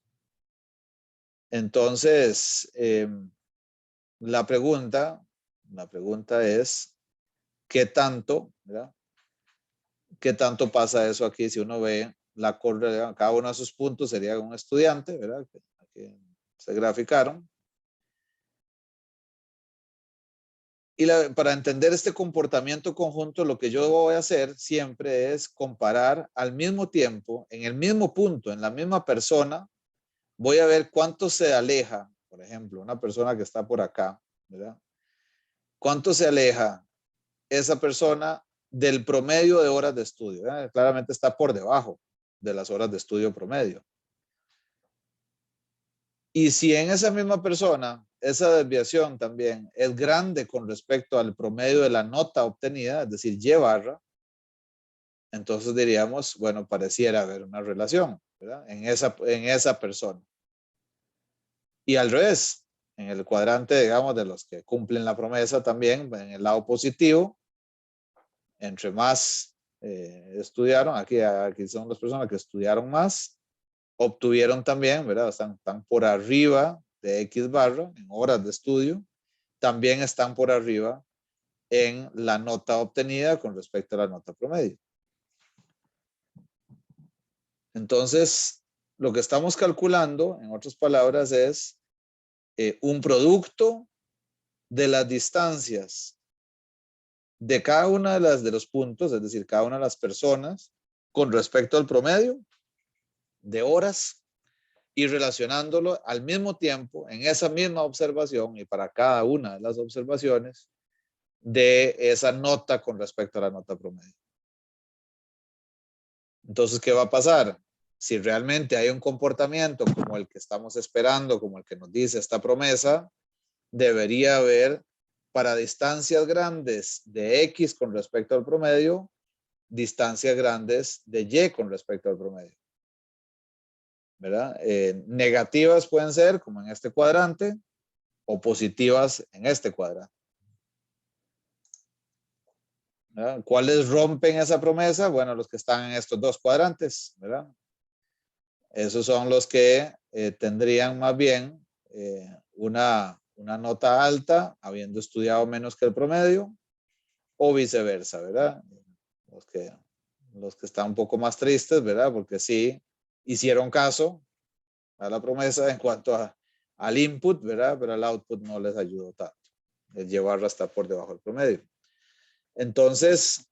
Entonces, la pregunta es, ¿qué tanto, ¿verdad? ¿Qué tanto pasa eso aquí? Si uno ve la curva, cada uno de sus puntos sería un estudiante, ¿verdad? Aquí se graficaron. Y para entender este comportamiento conjunto, lo que yo voy a hacer siempre es comparar al mismo tiempo, en el mismo punto, en la misma persona, voy a ver cuánto se aleja, por ejemplo, una persona que está por acá, ¿verdad? ¿Cuánto se aleja esa persona del promedio de horas de estudio? ¿Verdad? Claramente está por debajo de las horas de estudio promedio. Y si en esa misma persona, esa desviación también es grande con respecto al promedio de la nota obtenida, es decir, Y barra, entonces diríamos, bueno, pareciera haber una relación, ¿verdad? En esa persona. Y al revés, en el cuadrante, digamos, de los que cumplen la promesa también, en el lado positivo, entre más estudiaron, aquí son las personas que estudiaron más, obtuvieron también, ¿verdad? Están por arriba de X barra en horas de estudio, también están por arriba en la nota obtenida con respecto a la nota promedio. Entonces, lo que estamos calculando, en otras palabras, es un producto de las distancias de cada una de los puntos, es decir, cada una de las personas con respecto al promedio de horas y relacionándolo al mismo tiempo en esa misma observación y para cada una de las observaciones de esa nota con respecto a la nota promedio. Entonces, ¿qué va a pasar? Si realmente hay un comportamiento como el que estamos esperando, como el que nos dice esta promesa, debería haber para distancias grandes de X con respecto al promedio, distancias grandes de Y con respecto al promedio. ¿Verdad? Negativas pueden ser, como en este cuadrante, o positivas en este cuadrante. ¿Verdad? ¿Cuáles rompen esa promesa? Bueno, los que están en estos dos cuadrantes, ¿verdad? Esos son los que tendrían más bien una nota alta, habiendo estudiado menos que el promedio, o viceversa, ¿verdad? Los que están un poco más tristes, ¿verdad? Porque sí hicieron caso a la promesa en cuanto al input, ¿verdad? Pero el output no les ayudó tanto. El llevarla hasta por debajo del promedio. Entonces,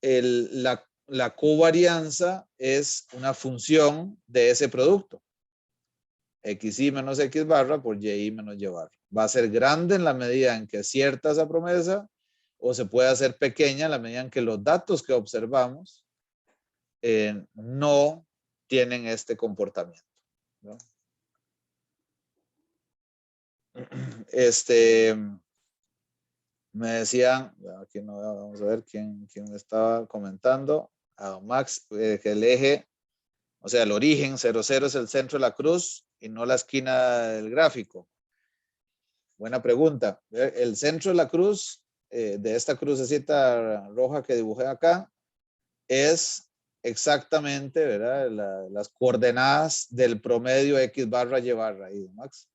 la covarianza es una función de ese producto. XY menos X barra por YI menos Y barra. Va a ser grande en la medida en que es cierta esa promesa o se puede hacer pequeña en la medida en que los datos que observamos no tienen este comportamiento, ¿no? Me decían, aquí no vamos a ver quién estaba comentando, a Max, que el eje, o sea, el origen 00 es el centro de la cruz y no la esquina del gráfico. Buena pregunta. El centro de la cruz, de esta crucecita roja que dibujé acá, es exactamente, ¿verdad? Las coordenadas del promedio X barra Y barra ahí, Max.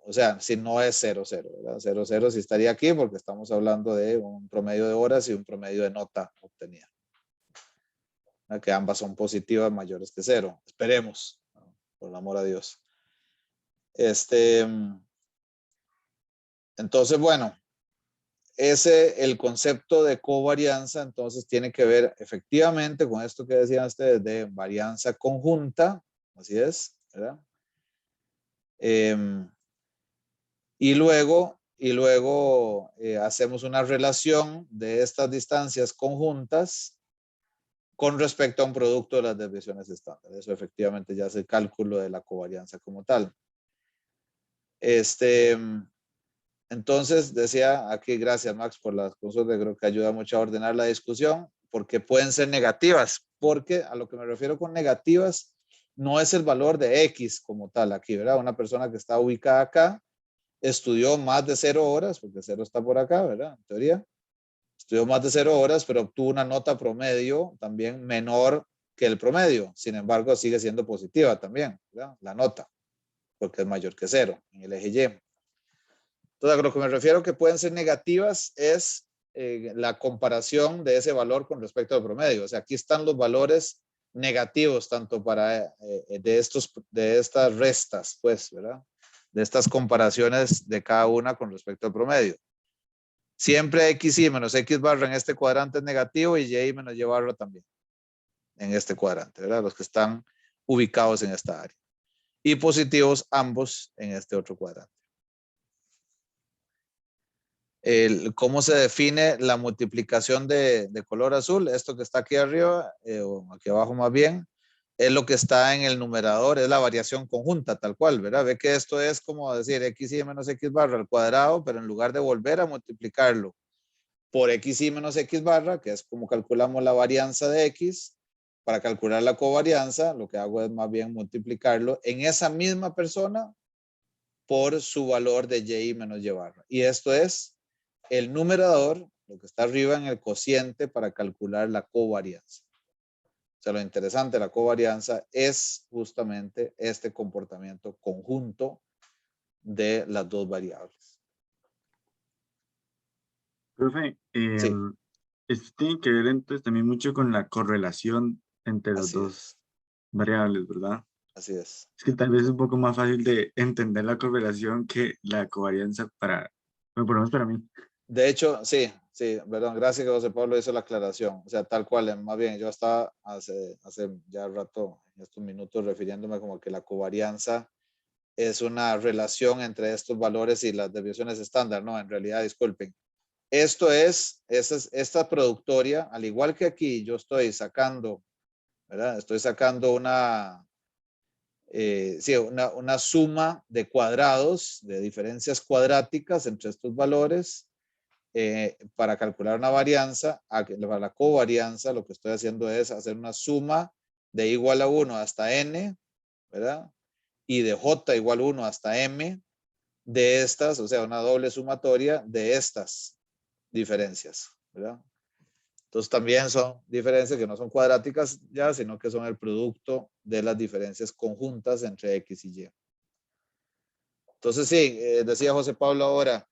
O sea, si no es 0, 0, ¿verdad? 0, 0 sí estaría aquí porque estamos hablando de un promedio de horas y un promedio de nota obtenida. Que ambas son positivas mayores que 0. Esperemos, ¿no? Por el amor a Dios. Entonces, bueno, el concepto de covarianza, entonces tiene que ver efectivamente con esto que decían ustedes de varianza conjunta, así es, ¿verdad? Y luego hacemos una relación de estas distancias conjuntas con respecto a un producto de las desviaciones estándar. Eso efectivamente ya es el cálculo de la covarianza como tal. Entonces, decía aquí, gracias Max por las consultas, creo que ayuda mucho a ordenar la discusión, porque pueden ser negativas, porque a lo que me refiero con negativas no es el valor de X como tal aquí, ¿verdad? Una persona que está ubicada acá, estudió más de 0 horas, porque 0 está por acá, ¿verdad? En teoría. Estudió más de 0 horas, pero obtuvo una nota promedio también menor que el promedio. Sin embargo, sigue siendo positiva también, ¿verdad? La nota, porque es mayor que 0 en el eje Y. Entonces, a lo que me refiero que pueden ser negativas es la comparación de ese valor con respecto al promedio. O sea, aquí están los valores negativos, tanto para de estas restas, pues, ¿verdad? estas comparaciones de cada una con respecto al promedio. Siempre XY menos X barra en este cuadrante es negativo y Y menos Y barra también en este cuadrante, ¿verdad? Los que están ubicados en esta área. Y positivos ambos en este otro cuadrante. ¿Cómo se define la multiplicación de color azul? Esto que está aquí arriba, o aquí abajo más bien, es lo que está en el numerador, es la variación conjunta, tal cual, ¿verdad? Ve que esto es como decir XY menos X barra al cuadrado, pero en lugar de volver a multiplicarlo por XY menos X barra, que es como calculamos la varianza de X, para calcular la covarianza, lo que hago es más bien multiplicarlo en esa misma persona por su valor de Y menos Y barra. Y esto es el numerador, lo que está arriba en el cociente para calcular la covarianza. O sea, lo interesante de la covarianza es justamente este comportamiento conjunto de las dos variables. Profe, Sí. esto tiene que ver entonces también mucho con la correlación entre las Así dos es. variables, ¿verdad? Así es. Es que tal vez es un poco más fácil de entender la correlación que la covarianza bueno, por lo menos para mí. De hecho, sí, perdón, gracias que José Pablo hizo la aclaración. O sea, tal cual, más bien, yo estaba hace ya rato, en estos minutos, refiriéndome como que la covarianza es una relación entre estos valores y las desviaciones estándar. No, en realidad, disculpen. Esto esta productoria, al igual que aquí, yo estoy sacando, ¿verdad? Estoy sacando una suma de cuadrados, de diferencias cuadráticas entre estos valores para calcular una varianza. Para la covarianza, lo que estoy haciendo es hacer una suma de igual a 1 hasta n, ¿verdad? Y de j igual a 1 hasta m de estas, o sea, una doble sumatoria de estas diferencias, ¿verdad? Entonces también son diferencias que no son cuadráticas ya, sino que son el producto de las diferencias conjuntas entre X y Y. Entonces sí, decía José Pablo ahora,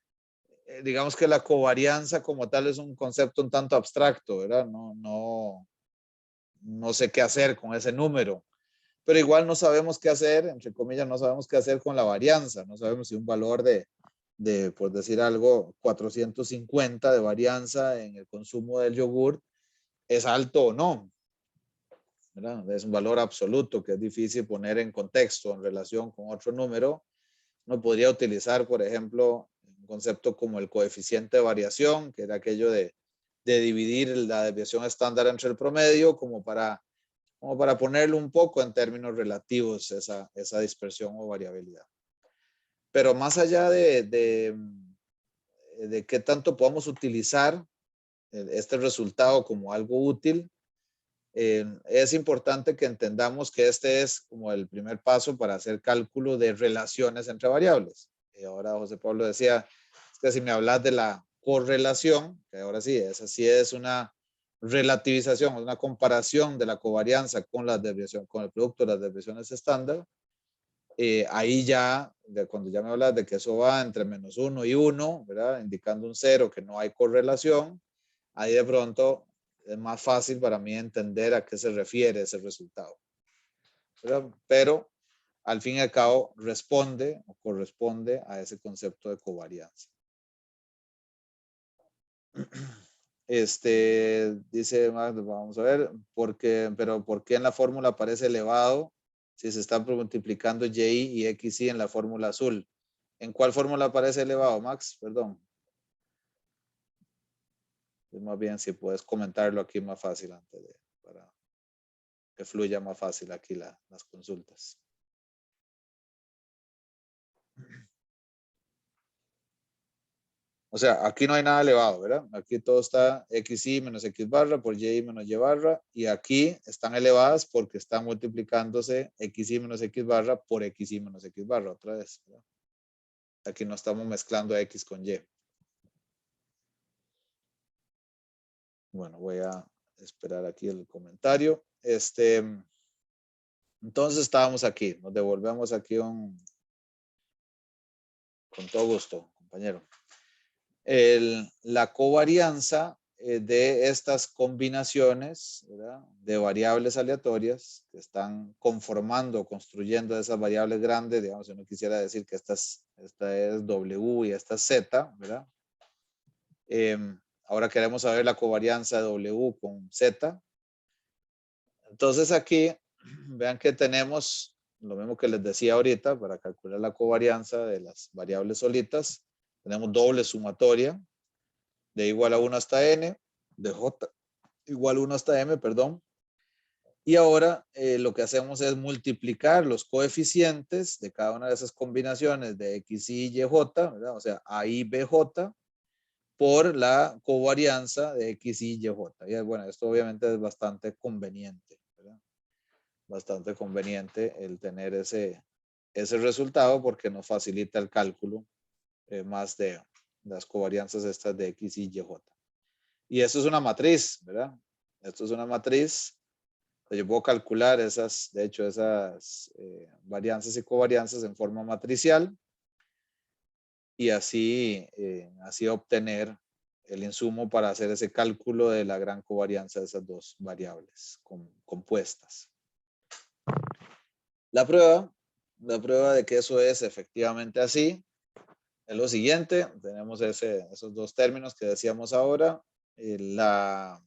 digamos que la covarianza como tal es un concepto un tanto abstracto, ¿verdad? No sé qué hacer con ese número, pero igual no sabemos qué hacer, entre comillas, no sabemos qué hacer con la varianza, no sabemos si un valor por decir algo, 450 de varianza en el consumo del yogur es alto o no, ¿verdad? Es un valor absoluto que es difícil poner en contexto en relación con otro número. No podría utilizar, por ejemplo, un concepto como el coeficiente de variación, que era aquello de dividir la desviación estándar entre el promedio, como para ponerlo un poco en términos relativos esa dispersión o variabilidad. Pero más allá de qué tanto podamos utilizar este resultado como algo útil, es importante que entendamos que este es como el primer paso para hacer cálculo de relaciones entre variables. Y ahora José Pablo decía, es que si me hablas de la correlación, que ahora sí, esa sí es una relativización, una comparación de la covarianza con con el producto de las desviaciones estándar, ahí ya, cuando ya me hablas de que eso va entre -1 y 1, ¿verdad? Indicando un 0, que no hay correlación, ahí de pronto es más fácil para mí entender a qué se refiere ese resultado, ¿verdad? Pero al fin y al cabo responde o corresponde a ese concepto de covarianza. Dice, vamos a ver, pero ¿por qué en la fórmula aparece elevado si se está multiplicando Y y XY en la fórmula azul? ¿En cuál fórmula aparece elevado, Max? Perdón. Es más bien si puedes comentarlo aquí más fácil para que fluya más fácil aquí las consultas. O sea, aquí no hay nada elevado, ¿verdad? Aquí todo está XY menos X barra por Y menos Y barra. Y aquí están elevadas porque están multiplicándose XY menos X barra por XY menos X barra otra vez, ¿verdad? Aquí no estamos mezclando X con Y. Bueno, voy a esperar aquí el comentario. Entonces estábamos aquí. Nos devolvemos aquí con todo gusto, compañero. La covarianza de estas combinaciones, ¿verdad?, de variables aleatorias que están conformando, construyendo esas variables grandes. Digamos, si uno quisiera decir que esta es W y esta es Z, ¿verdad? Ahora queremos saber la covarianza de W con Z. Entonces aquí, vean que tenemos lo mismo que les decía ahorita, para calcular la covarianza de las variables solitas. Tenemos doble sumatoria de igual a 1 hasta n, de j igual a 1 hasta m, perdón. Y ahora lo que hacemos es multiplicar los coeficientes de cada una de esas combinaciones de x, y, y, j, ¿verdad? O sea, a, i, b, j, por la covarianza de x, y, y, j. Y bueno, esto obviamente es bastante conveniente, ¿verdad? Bastante conveniente el tener ese resultado, porque nos facilita el cálculo más de las covarianzas estas de x, y, y, j. Y esto es una matriz, ¿verdad? Esto es una matriz. Yo puedo calcular esas, de hecho, esas varianzas y covarianzas en forma matricial, y así, así obtener el insumo para hacer ese cálculo de la gran covarianza de esas dos variables compuestas. La prueba de que eso es efectivamente así es lo siguiente. Tenemos esos dos términos que decíamos ahora. La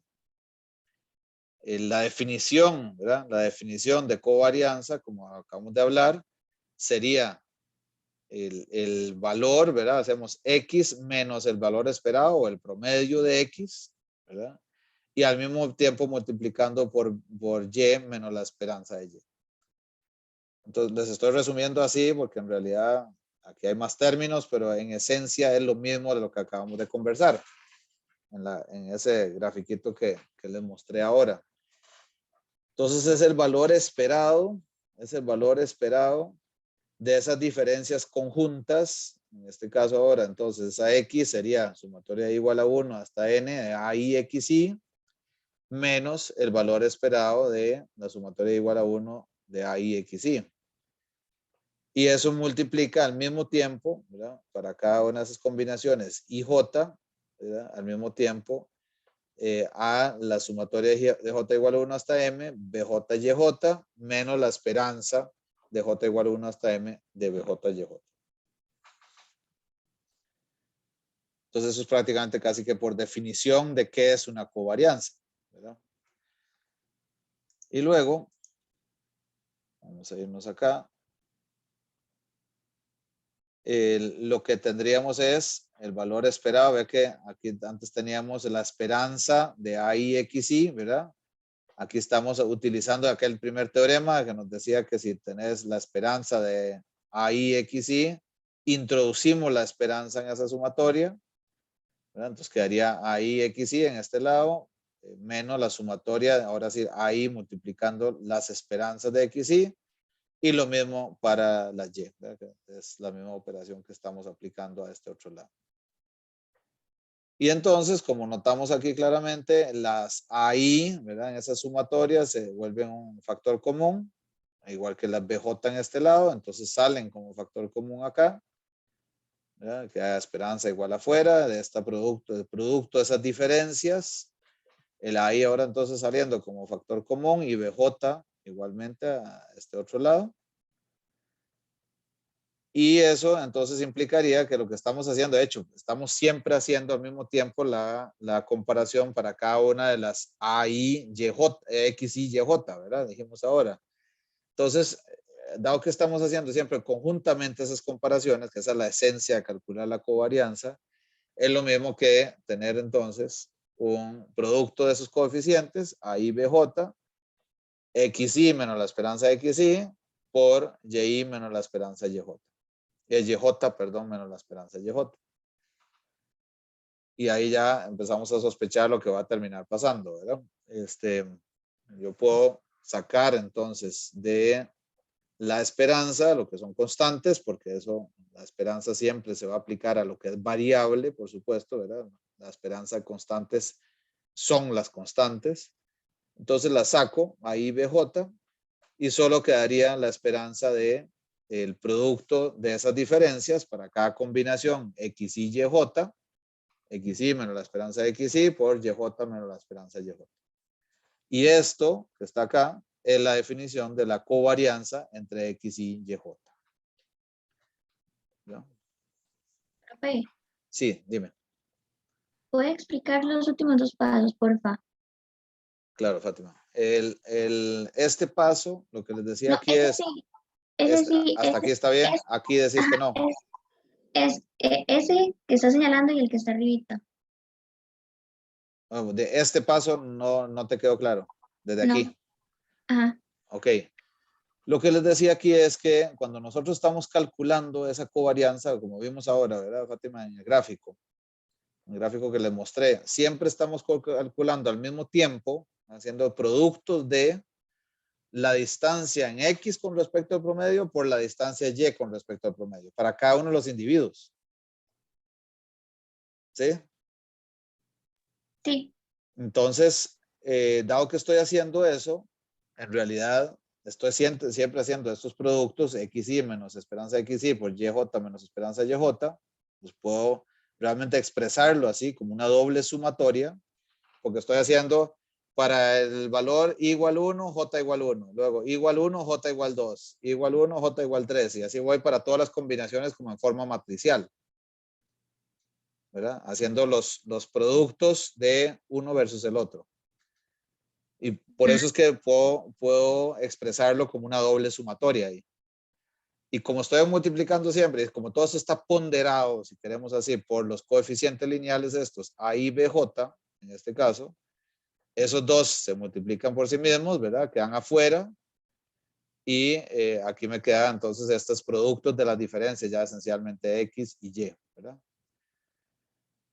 definición, ¿verdad? La definición de covarianza, como acabamos de hablar, sería el valor, ¿verdad? Hacemos x menos el valor esperado o el promedio de x, ¿verdad? Y al mismo tiempo multiplicando por y menos la esperanza de y. Entonces les estoy resumiendo así porque en realidad aquí hay más términos, pero en esencia es lo mismo de lo que acabamos de conversar en ese grafiquito que les mostré ahora. Entonces es el valor esperado de esas diferencias conjuntas. En este caso ahora, entonces esa x sería sumatoria igual a 1 hasta n de a, i, x, y, menos el valor esperado de la sumatoria igual a 1 de a, i, x, y. Y eso multiplica al mismo tiempo, ¿verdad?, para cada una de esas combinaciones i, j, ¿verdad?, al mismo tiempo, a la sumatoria de j igual a 1 hasta m, bj, yj, menos la esperanza de j igual a 1 hasta m de bj, yj. Entonces eso es prácticamente casi que por definición de qué es una covarianza, ¿verdad? Y luego, vamos a irnos acá. Lo que tendríamos es el valor esperado. Ve que aquí antes teníamos la esperanza de a, i, x, y, ¿verdad? Aquí estamos utilizando aquel primer teorema que nos decía que si tenés la esperanza de a, i, x, y, introducimos la esperanza en esa sumatoria, ¿verdad? Entonces quedaría a, i, x, y en este lado, menos la sumatoria, ahora sí, a, i multiplicando las esperanzas de x, y lo mismo para la y, ¿verdad? Es la misma operación que estamos aplicando a este otro lado. Y entonces, como notamos aquí claramente, las AI, ¿verdad?, en esas sumatorias se vuelven un factor común, igual que las BJ en este lado, entonces salen como factor común acá, ¿verdad?, que hay esperanza igual afuera de este producto de esas diferencias. El AI ahora entonces saliendo como factor común y BJ igualmente a este otro lado. Y eso entonces implicaría que lo que estamos haciendo, de hecho, estamos siempre haciendo al mismo tiempo la comparación para cada una de las A, I, Y, J, X, Y, Y, J, ¿verdad? Dijimos ahora. Entonces, dado que estamos haciendo siempre conjuntamente esas comparaciones, que esa es la esencia de calcular la covarianza, es lo mismo que tener entonces un producto de esos coeficientes, A, I, B, J, X, Y menos la esperanza de X, Y, por Y menos la esperanza de YJ. YJ, perdón, menos la esperanza de YJ. Y ahí ya empezamos a sospechar lo que va a terminar pasando, ¿verdad? Yo puedo sacar entonces de la esperanza lo que son constantes, porque eso, la esperanza siempre se va a aplicar a lo que es variable, por supuesto, ¿verdad? La esperanza de constantes son las constantes. Entonces la saco, ahí BJ, y solo quedaría la esperanza de el producto de esas diferencias para cada combinación X, Y, Y, J, XY menos la esperanza de XY por YJ menos la esperanza de YJ. Y esto que está acá es la definición de la covarianza entre XY y YJ. ¿No? Profe, Sí, dime. ¿puede explicar los últimos dos pasos, porfa? Claro, Fátima. Este paso, lo que les decía No, aquí es, ese sí, hasta aquí está bien, aquí decís que no. ese que está señalando y el que está arribita. De este paso no te quedó claro, desde No. aquí. Ajá. Ok. Lo que les decía aquí es que cuando nosotros estamos calculando esa covarianza, como vimos ahora, ¿verdad, Fátima? En el gráfico que les mostré, siempre estamos calculando al mismo tiempo, haciendo productos de la distancia en X con respecto al promedio por la distancia Y con respecto al promedio, para cada uno de los individuos. ¿Sí? Sí. Entonces, dado que estoy haciendo eso, en realidad estoy siempre haciendo estos productos XY menos esperanza XY por YJ menos esperanza YJ, pues puedo realmente expresarlo así como una doble sumatoria, porque estoy haciendo para el valor I igual 1, J igual 1, luego I igual 1, J igual 2, I igual 1, J igual 3, y así voy para todas las combinaciones como en forma matricial, ¿verdad? Haciendo los productos de uno versus el otro. Y por eso es que puedo expresarlo como una doble sumatoria ahí. Y como estoy multiplicando siempre, como todo eso está ponderado, si queremos así, por los coeficientes lineales estos, A y BJ, en este caso, esos dos se multiplican por sí mismos, ¿verdad? Quedan afuera. Y aquí me quedan entonces estos productos de las diferencias, ya esencialmente X y Y, ¿verdad?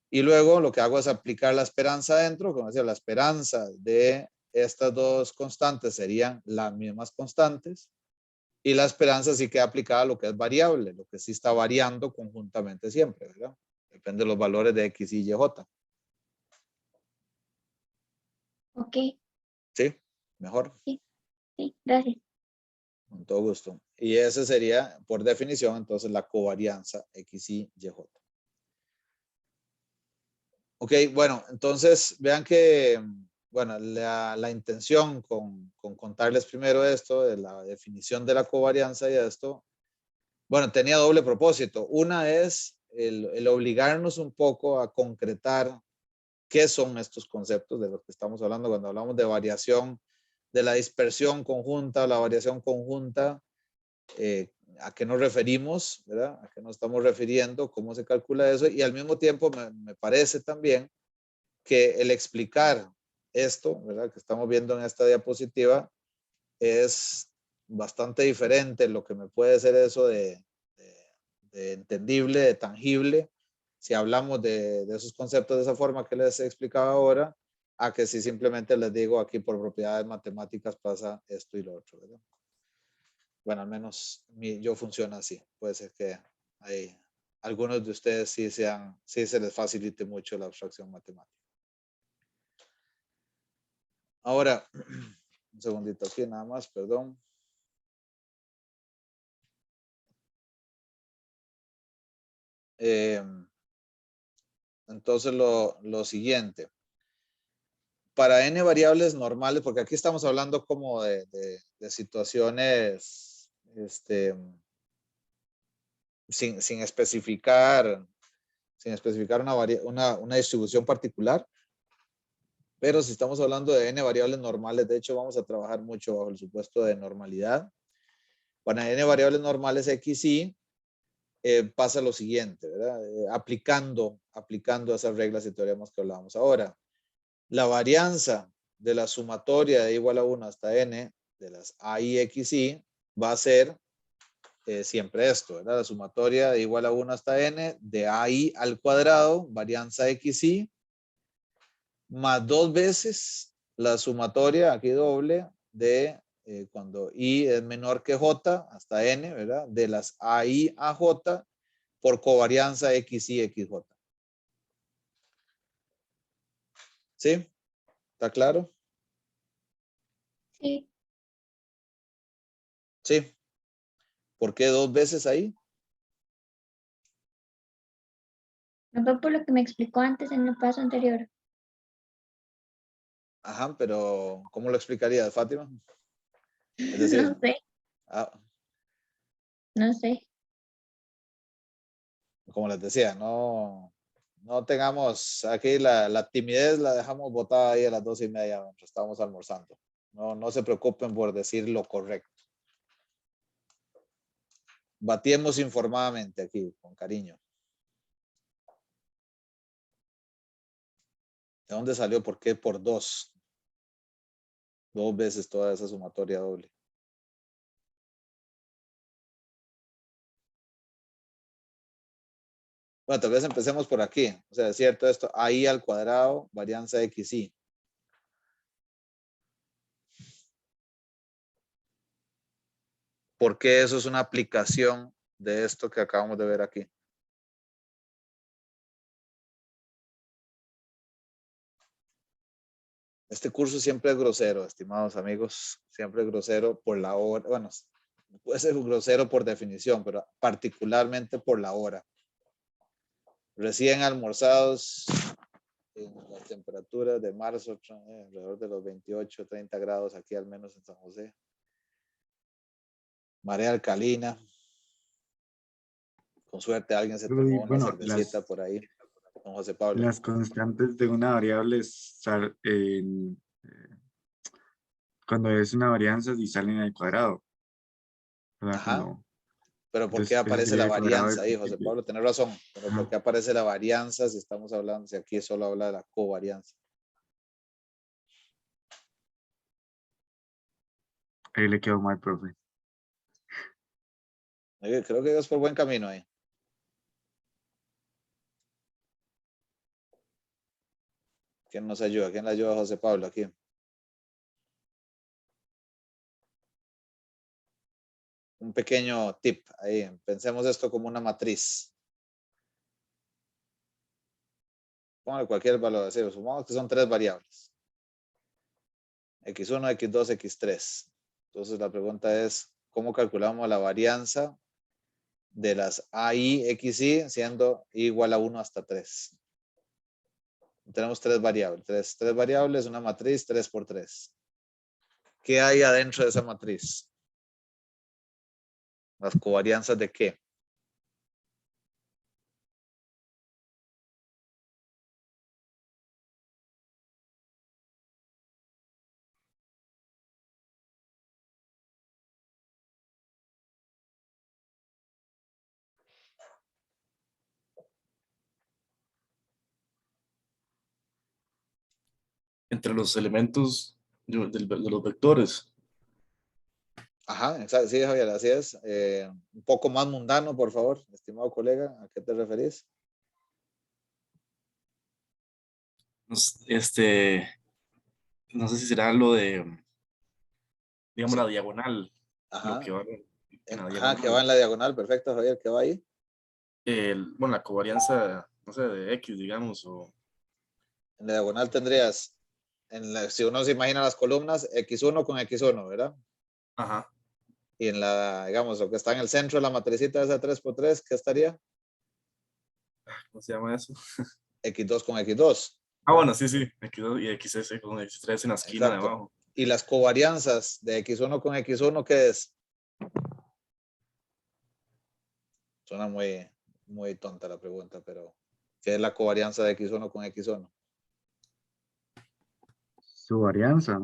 Y luego lo que hago es aplicar la esperanza adentro, como decía, la esperanza de estas dos constantes serían las mismas constantes, y la esperanza sí queda aplicada a lo que es variable, lo que sí está variando conjuntamente siempre, ¿verdad? Depende de los valores de X y YJ. Ok. ¿Sí? ¿Mejor? Sí, gracias. Con todo gusto. Y ese sería, por definición, entonces la covarianza X y YJ. Ok, bueno, entonces vean que, bueno, la intención con contarles primero esto, de la definición de la covarianza y esto, bueno, tenía doble propósito. Una es el obligarnos un poco a concretar qué son estos conceptos de los que estamos hablando cuando hablamos de variación, de la dispersión conjunta, la variación conjunta, a qué nos referimos, ¿verdad? A qué nos estamos refiriendo, cómo se calcula eso, y al mismo tiempo me parece también que el explicar esto, ¿verdad? Que estamos viendo en esta diapositiva, es bastante diferente lo que me puede ser eso de entendible, de tangible, si hablamos de esos conceptos de esa forma que les he explicado ahora, a que si simplemente les digo aquí por propiedades matemáticas pasa esto y lo otro, ¿verdad? Bueno, al menos yo funciona así. Puede ser que hay algunos de ustedes sí se les facilite mucho la abstracción matemática. Ahora, un segundito aquí nada más, perdón. Entonces lo siguiente. Para n variables normales, porque aquí estamos hablando como de situaciones sin especificar una distribución particular. Pero si estamos hablando de n variables normales, de hecho vamos a trabajar mucho bajo el supuesto de normalidad. Para n variables normales x y pasa lo siguiente, ¿verdad? Aplicando esas reglas y teoremas que hablábamos ahora. La varianza de la sumatoria de igual a 1 hasta n de las a y x y va a ser siempre esto, ¿verdad? La sumatoria de igual a 1 hasta n de a y al cuadrado, varianza x y, más 2 veces la sumatoria, aquí doble, de cuando i es menor que j hasta n, ¿verdad? De las a y a j por covarianza x y xj. ¿Sí? ¿Está claro? Sí. Sí. ¿Por qué 2 veces ahí? Fue por lo que me explicó antes en el paso anterior. Ajá, pero ¿cómo lo explicarías, Fátima? Es decir, No sé, ah, no sé. como les decía, no tengamos aquí la timidez, la dejamos botada ahí a las 2:30 mientras estamos almorzando. No se preocupen por decir lo correcto. Batiemos informadamente aquí, con cariño. ¿De dónde salió? ¿Por qué? Por 2. 2 veces toda esa sumatoria doble. Bueno, tal vez empecemos por aquí. O sea, es cierto esto, ahí al cuadrado, varianza XY. ¿Por qué eso es una aplicación de esto que acabamos de ver aquí? Este curso siempre es grosero, estimados amigos, siempre es grosero por la hora. Bueno, puede ser grosero por definición, pero particularmente por la hora. Recién almorzados en las temperaturas de marzo, alrededor de los 28, 30 grados aquí al menos en San José. Marea alcalina. Con suerte alguien se Pero, y tomó una bueno, cervecita por ahí. Don José Pablo. las constantes de una variable cuando es una varianza y salen al cuadrado, ¿verdad? Ajá. Pero ¿por qué Entonces, ese aparece sería la el cuadrado de varianza ahí, José principio. Pablo? Tenés razón. Pero ¿por Ajá. qué aparece la varianza si estamos hablando, si aquí solo habla de la covarianza? Ahí le quedó mal, profe. Creo que es por buen camino ahí. ¿Quién nos ayuda? ¿Quién le ayuda a José Pablo aquí? Un pequeño tip ahí. Pensemos esto como una matriz. Póngale cualquier valor. Así, supongamos que son 3 variables. X1, X2, X3. Entonces la pregunta es, ¿cómo calculamos la varianza de las AI, XY siendo igual a 1 hasta 3? Tenemos 3 variables. 3 variables, una matriz, 3 por 3. ¿Qué hay adentro de esa matriz? ¿Las covarianzas de qué? Entre los elementos de los vectores. Ajá, exacto, sí, Javier, así es. Un poco más mundano, por favor, estimado colega, ¿a qué te referís? Este, no sé si será lo de, digamos, Sí. la diagonal, lo Ajá, que va en la ajá, que va diagonal. en la diagonal, perfecto, Javier, ¿qué va ahí? Bueno, la covarianza, no sé, de X, digamos, o... En la diagonal tendrías, si uno se imagina las columnas, X1 con X1, ¿verdad? Ajá, Y en la, digamos, lo que está en el centro de la matricita de esa 3x3, ¿qué estaría? ¿cómo se llama eso? X2 con X2, Ah, ¿verdad? bueno, sí, sí, X2 y XS con X3 en la esquina de Exacto. abajo. Y las covarianzas de X1 con X1, ¿qué es? Suena muy, muy tonta la pregunta, pero ¿qué es la covarianza de X1 con X1? Su varianza.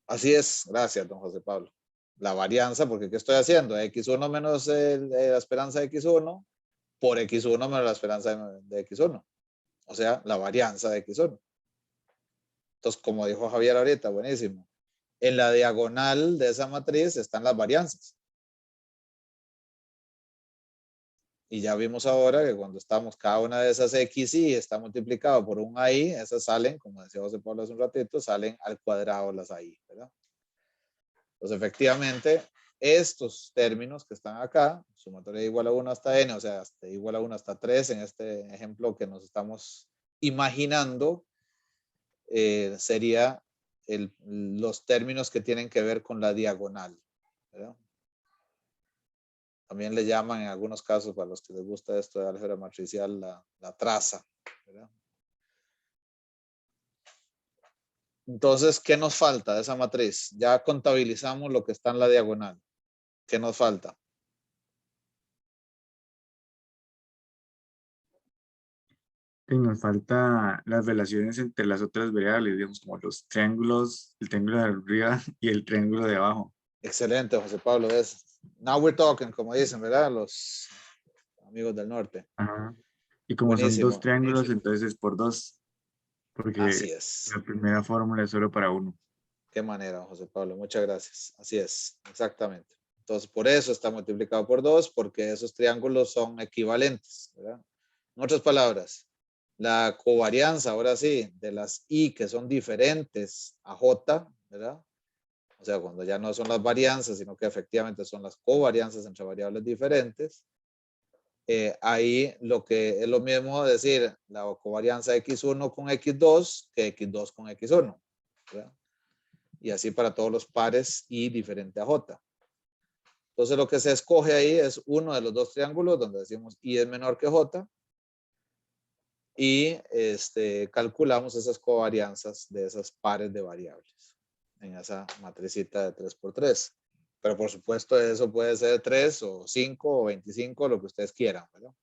Así es, gracias, don José Pablo. La varianza, porque ¿qué estoy haciendo? X1 menos la esperanza de X1 por X1 menos la esperanza de X1. O sea, la varianza de X1. Entonces, como dijo Javier ahorita, buenísimo. En la diagonal de esa matriz están las varianzas. Y ya vimos ahora que cuando estamos, cada una de esas XY está multiplicado por un AI, esas salen, como decía José Pablo hace un ratito, salen al cuadrado las AI, ¿verdad? Pues efectivamente, estos términos que están acá, sumatoria igual a 1 hasta n, o sea, hasta igual a 1 hasta 3, en este ejemplo que nos estamos imaginando, sería los términos que tienen que ver con la diagonal, ¿verdad? También le llaman en algunos casos, para los que les gusta esto de álgebra matricial, la traza, ¿verdad? Entonces, ¿qué nos falta de esa matriz? Ya contabilizamos lo que está en la diagonal. ¿Qué nos falta? Y nos falta las relaciones entre las otras variables, digamos, como los triángulos, el triángulo de arriba y el triángulo de abajo. Excelente, José Pablo. Now we're talking, como dicen, ¿verdad? Los amigos del norte. Ajá. Y como son dos Buenísimo. triángulos, entonces es por dos, porque Así es. la primera fórmula es solo para uno. Qué manera, José Pablo. Muchas gracias. Así es, exactamente. Entonces, por eso está multiplicado por 2, porque esos triángulos son equivalentes, ¿verdad? En otras palabras, la covarianza, ahora sí, de las I que son diferentes a J, ¿verdad? O sea, cuando ya no son las varianzas, sino que efectivamente son las covarianzas entre variables diferentes, ahí lo que es lo mismo decir la covarianza X1 con X2 que X2 con X1, ¿verdad? Y así para todos los pares I diferente a J. Entonces lo que se escoge ahí es uno de los dos triángulos donde decimos I es menor que J y calculamos esas covarianzas de esas pares de variables en esa matricita de 3×3. Pero por supuesto eso puede ser 3 o 5 o 25, lo que ustedes quieran, ¿verdad?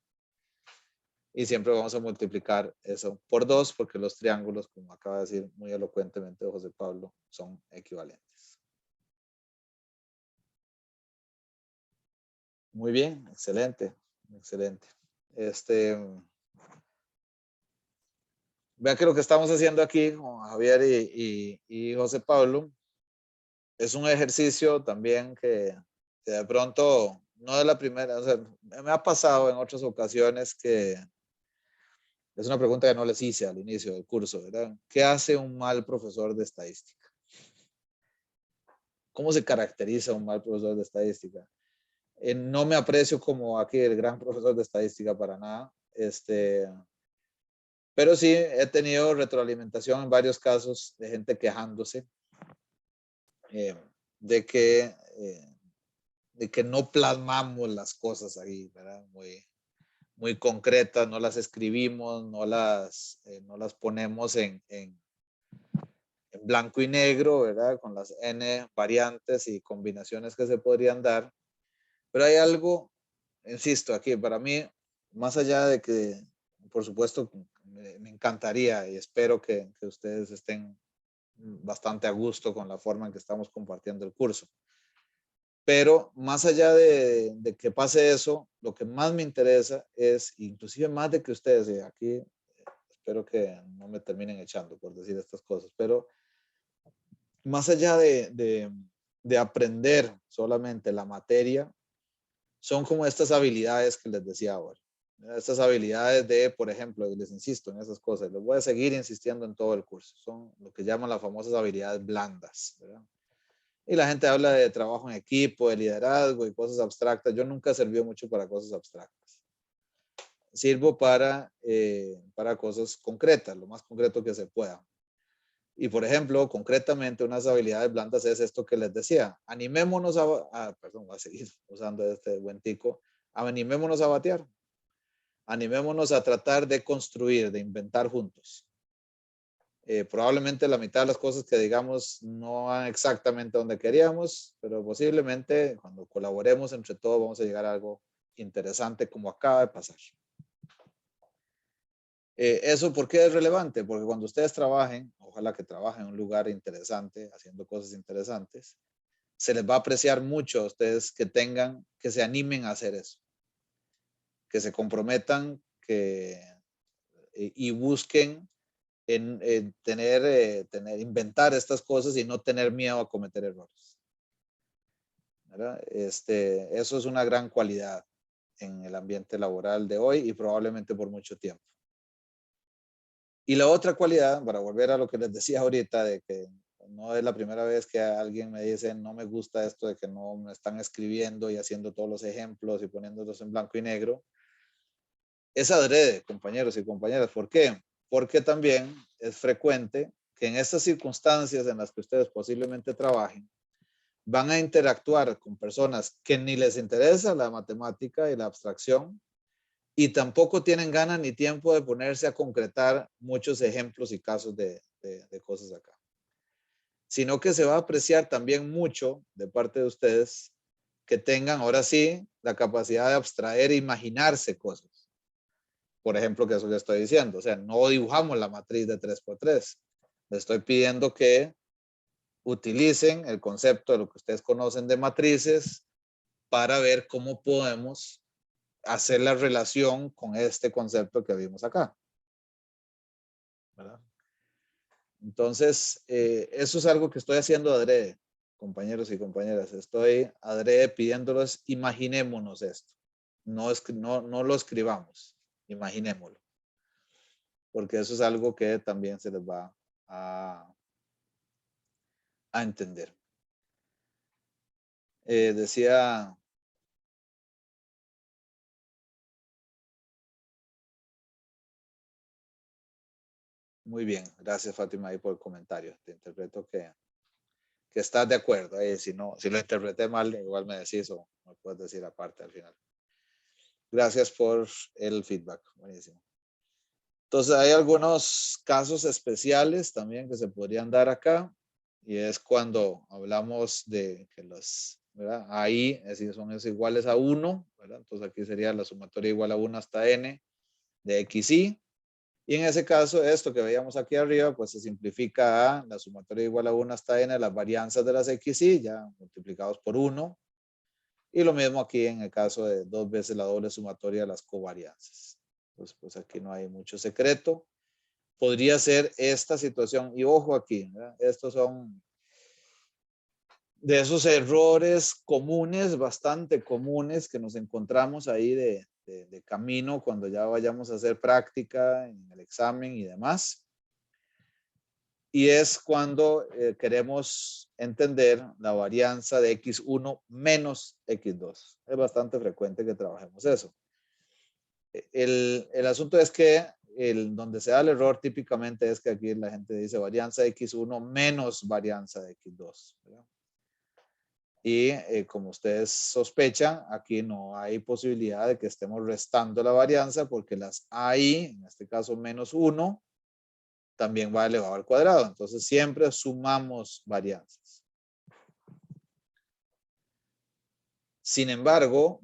Y siempre vamos a multiplicar eso por 2 porque los triángulos, como acaba de decir muy elocuentemente José Pablo, son equivalentes. Muy bien, excelente, excelente. Vean que lo que estamos haciendo aquí con Javier y José Pablo es un ejercicio también que de pronto no es la primera, o sea, me ha pasado en otras ocasiones que es una pregunta que no les hice al inicio del curso, ¿verdad? ¿Qué hace un mal profesor de estadística? ¿Cómo se caracteriza un mal profesor de estadística? No me aprecio como aquí el gran profesor de estadística para nada, pero sí he tenido retroalimentación en varios casos de gente quejándose de que no plasmamos las cosas ahí, ¿verdad? Muy concretas, no las escribimos, no las ponemos en blanco y negro, ¿verdad? Con las N variantes y combinaciones que se podrían dar. Pero hay algo, insisto, aquí para mí, más allá de que, por supuesto, me encantaría y espero que ustedes estén bastante a gusto con la forma en que estamos compartiendo el curso. Pero más allá de que pase eso, lo que más me interesa es, inclusive más de que ustedes, y aquí espero que no me terminen echando por decir estas cosas, pero más allá de aprender solamente la materia, son como estas habilidades que les decía ahora. Estas habilidades de, por ejemplo, y les insisto en esas cosas, les voy a seguir insistiendo en todo el curso, son lo que llaman las famosas habilidades blandas, ¿verdad? Y la gente habla de trabajo en equipo, de liderazgo y cosas abstractas. Yo nunca he servido mucho para cosas abstractas. Sirvo para cosas concretas, lo más concreto que se pueda. Y por ejemplo, concretamente, unas habilidades blandas es esto que les decía. Animémonos perdón, voy a seguir usando este buen tico. Animémonos a batear. Animémonos a tratar de construir, de inventar juntos. Probablemente la mitad de las cosas que digamos no van exactamente donde queríamos, pero posiblemente cuando colaboremos entre todos vamos a llegar a algo interesante como acaba de pasar. ¿Eso por qué es relevante? Porque cuando ustedes trabajen, ojalá que trabajen en un lugar interesante, haciendo cosas interesantes, se les va a apreciar mucho a ustedes que se animen a hacer eso, que se comprometan y busquen en inventar estas cosas y no tener miedo a cometer errores, ¿verdad? Eso es una gran cualidad en el ambiente laboral de hoy y probablemente por mucho tiempo. Y la otra cualidad, para volver a lo que les decía ahorita, de que no es la primera vez que alguien me dice no me gusta esto de que no me están escribiendo y haciendo todos los ejemplos y poniéndolos en blanco y negro, es adrede, compañeros y compañeras. ¿Por qué? Porque también es frecuente que en estas circunstancias en las que ustedes posiblemente trabajen, van a interactuar con personas que ni les interesa la matemática y la abstracción, y tampoco tienen ganas ni tiempo de ponerse a concretar muchos ejemplos y casos de cosas acá. Sino que se va a apreciar también mucho de parte de ustedes que tengan ahora sí la capacidad de abstraer e imaginarse cosas. Por ejemplo, que eso que estoy diciendo, o sea, no dibujamos la matriz de 3×3. Les estoy pidiendo que utilicen el concepto de lo que ustedes conocen de matrices para ver cómo podemos hacer la relación con este concepto que vimos acá. ¿Verdad? Entonces, eso es algo que estoy haciendo adrede, compañeros y compañeras. Estoy adrede pidiéndoles, imaginémonos esto. No lo escribamos, imaginémoslo. Porque eso es algo que también se les va a entender. Decía... Muy bien, gracias Fátima ahí por el comentario. Te interpreto que estás de acuerdo. Si lo interpreté mal, igual me decís o me puedes decir aparte al final. Gracias por el feedback. Buenísimo. Entonces hay algunos casos especiales también que se podrían dar acá. Y es cuando hablamos de que los, ¿verdad? Ahí son iguales a 1, ¿verdad? Entonces aquí sería la sumatoria igual a 1 hasta n de xy. Y en ese caso, esto que veíamos aquí arriba, pues se simplifica a la sumatoria igual a 1 hasta n, las varianzas de las xy, ya multiplicados por 1. Y lo mismo aquí en el caso de 2 veces la doble sumatoria de las covarianzas. Entonces, pues aquí no hay mucho secreto. Podría ser esta situación. Y ojo aquí, ¿verdad? Estos son de esos errores comunes, bastante comunes, que nos encontramos ahí de camino cuando ya vayamos a hacer práctica en el examen y demás. Y es cuando queremos entender la varianza de x1 menos x2. Es bastante frecuente que trabajemos eso. El asunto es que donde se da el error típicamente es que aquí la gente dice varianza de x1 menos varianza de x2. ¿Verdad? Y como ustedes sospechan, aquí no hay posibilidad de que estemos restando la varianza porque las AI, en este caso menos 1, también va elevado al cuadrado. Entonces siempre sumamos varianzas. Sin embargo,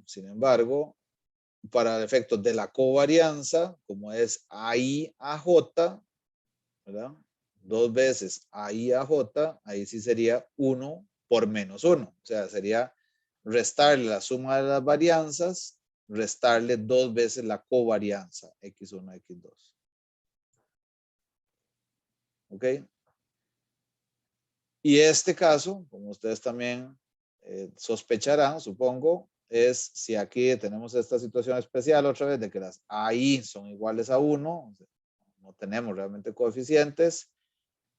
para efectos de la covarianza, como es AI a J, ¿verdad? 2 veces AI a J, ahí sí sería 1 por menos 1. O sea, sería restarle la suma de las varianzas, restarle 2 veces la covarianza, x1, x2. ¿Ok? Y este caso, como ustedes también sospecharán, supongo, es si aquí tenemos esta situación especial otra vez de que las AI son iguales a 1, no tenemos realmente coeficientes.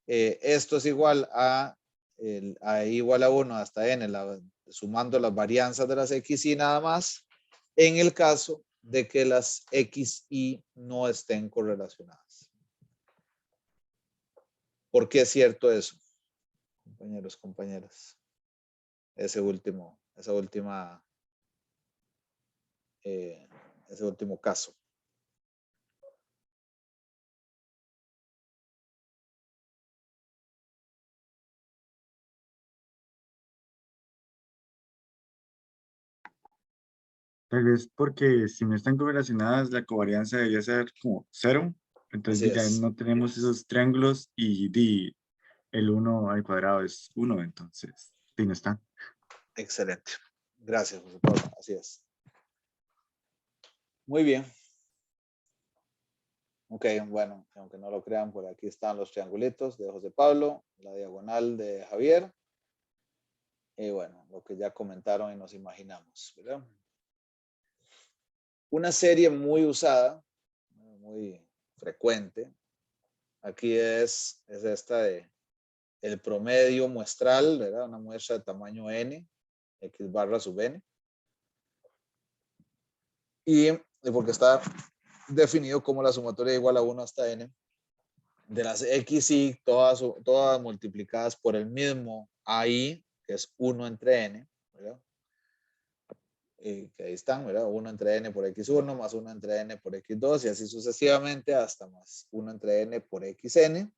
Esto es igual a igual a 1 hasta n, sumando las varianzas de las xy nada más, en el caso de que las xy no estén correlacionadas. ¿Por qué es cierto eso? Compañeros, compañeras. Ese último caso. Tal vez porque si no están correlacionadas, la covarianza debería ser como 0. Entonces Así ya es. no tenemos esos triángulos y el 1 al cuadrado es 1. Entonces, sí, no están. Excelente. Gracias, José Pablo. Así es. Muy bien. Ok, bueno, aunque no lo crean, por aquí están los triangulitos de José Pablo, la diagonal de Javier. Y bueno, lo que ya comentaron y nos imaginamos, ¿verdad? Una serie muy usada, muy frecuente, aquí es esta de el promedio muestral, ¿verdad? Una muestra de tamaño n, x barra sub n. Y porque está definido como la sumatoria igual a 1 hasta n de las xy, todas multiplicadas por el mismo AI, que es 1 entre n, ¿verdad? que ahí están, ¿verdad? 1 entre n por x1 más 1 entre n por x2 y así sucesivamente hasta más 1 entre n por xn.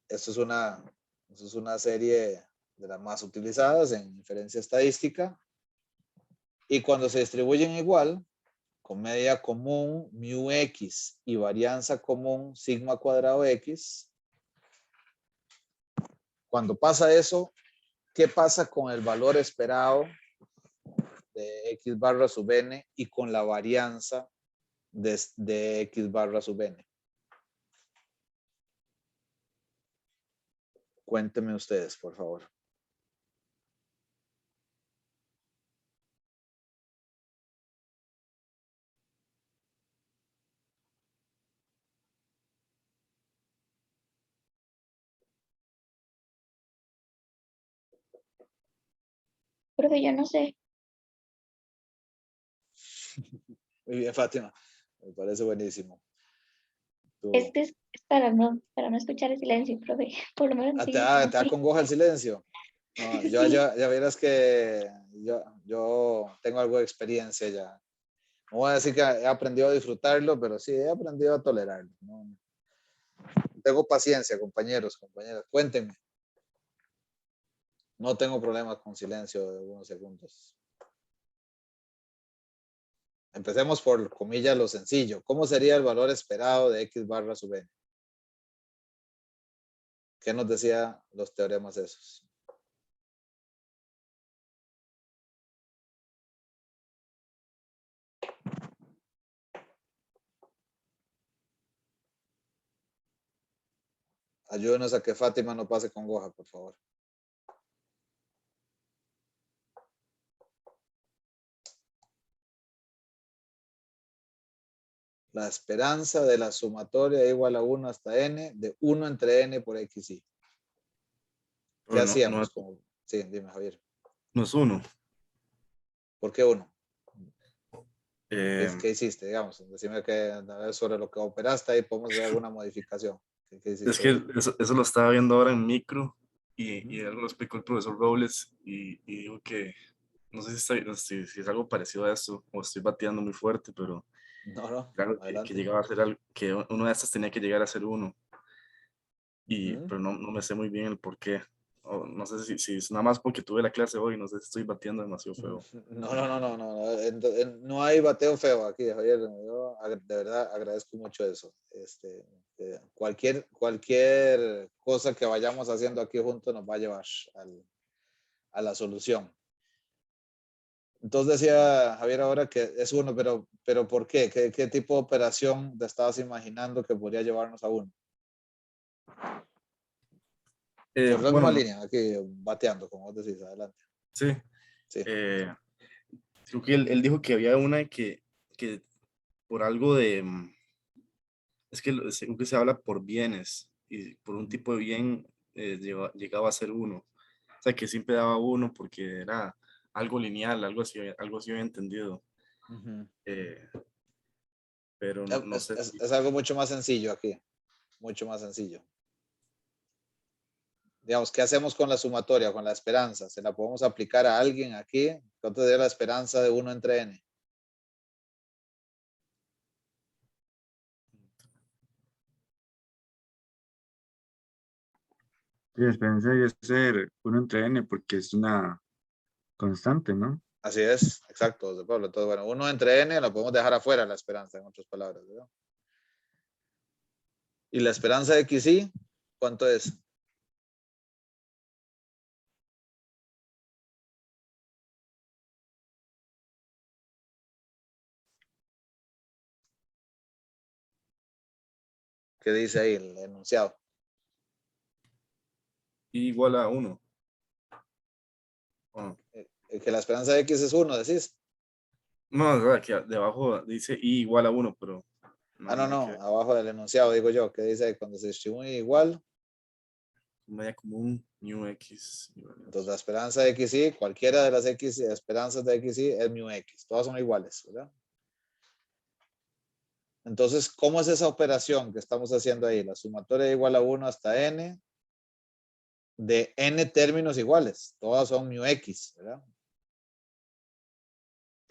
Esto es una serie de las más utilizadas en inferencia estadística. Y cuando se distribuyen igual, con media común mu x y varianza común sigma cuadrado x, cuando pasa eso, ¿qué pasa con el valor esperado de x barra sub n y con la varianza de x barra sub n? Cuéntenme ustedes, por favor. Profe, yo no sé. Muy bien, Fátima. Me parece buenísimo. Es que es para no escuchar el silencio, profe. Por lo menos Te sí, da, como te da sí. congoja el silencio. No, ya verás que yo tengo algo de experiencia ya. No voy a decir que he aprendido a disfrutarlo, pero sí he aprendido a tolerarlo. ¿No? Tengo paciencia, compañeros, compañeras. Cuéntenme. No tengo problemas con silencio de unos segundos. Empecemos por, comillas, lo sencillo. ¿Cómo sería el valor esperado de x barra sub n? ¿Qué nos decía los teoremas esos? Ayúdenos a que Fátima no pase congoja, por favor. La esperanza de la sumatoria igual a 1 hasta n de 1 entre n por xy. ¿Qué Pero hacíamos? Sí, dime, Javier. no es 1. ¿Por qué 1? Eh, ¿Qué hiciste? Digamos, decime sobre lo que operaste ahí podemos hacer alguna modificación. ¿Qué es hiciste que ahí? eso lo estaba viendo ahora en micro y Ujú. algo lo explicó el profesor Robles y digo que no sé si es algo parecido a eso o estoy bateando muy fuerte, pero No, claro que adelante. llegaba a ser algo, que uno de estas tenía que llegar a ser 1, Ujú. pero no me sé muy bien el por qué. O no sé si es nada más porque tuve la clase hoy, no sé si estoy bateando demasiado feo. No hay bateo feo aquí, Javier. Yo de verdad agradezco mucho eso. Cualquier cosa que vayamos haciendo aquí juntos nos va a llevar a la solución. Entonces decía Javier ahora que es 1, pero ¿por qué? ¿Qué tipo de operación te estabas imaginando que podría llevarnos a 1? Sobre la misma Bueno, línea, aquí bateando, como vos decís, adelante. sí, Sí. creo que él dijo que había una que por algo de, es que según que se habla por bienes y por un tipo de bien llegaba a ser 1. O sea, que siempre daba 1 porque era algo lineal, algo así había entendido. Ujú. Eh, pero no sé si... Es algo mucho más sencillo aquí, mucho más sencillo. Digamos, ¿qué hacemos con la sumatoria, con la esperanza? ¿Se la podemos aplicar a alguien aquí? ¿Cuánto sería la esperanza de 1 entre n? Sí, la esperanza debe ser 1 entre n porque es una constante, ¿no? Así es, exacto, José Pablo. Entonces, bueno, 1 entre n la podemos dejar afuera, la esperanza, en otras palabras, ¿verdad? ¿Y la esperanza de xy? ¿Cuánto es? ¿Qué dice ahí el enunciado? Igual a 1. Que la esperanza de x es 1, decís. No, es verdad que debajo dice i igual a 1, pero no, nada que No, ver. abajo del enunciado digo yo, ¿qué dice ahí? Cuando se distribuye igual, Media común, mu x. entonces la esperanza de xy, cualquiera de las x esperanzas de xy es mu x, todas son iguales, ¿verdad? Entonces, ¿cómo es esa operación que estamos haciendo ahí? La sumatoria igual a 1 hasta n de n términos iguales, todas son mu x, ¿verdad?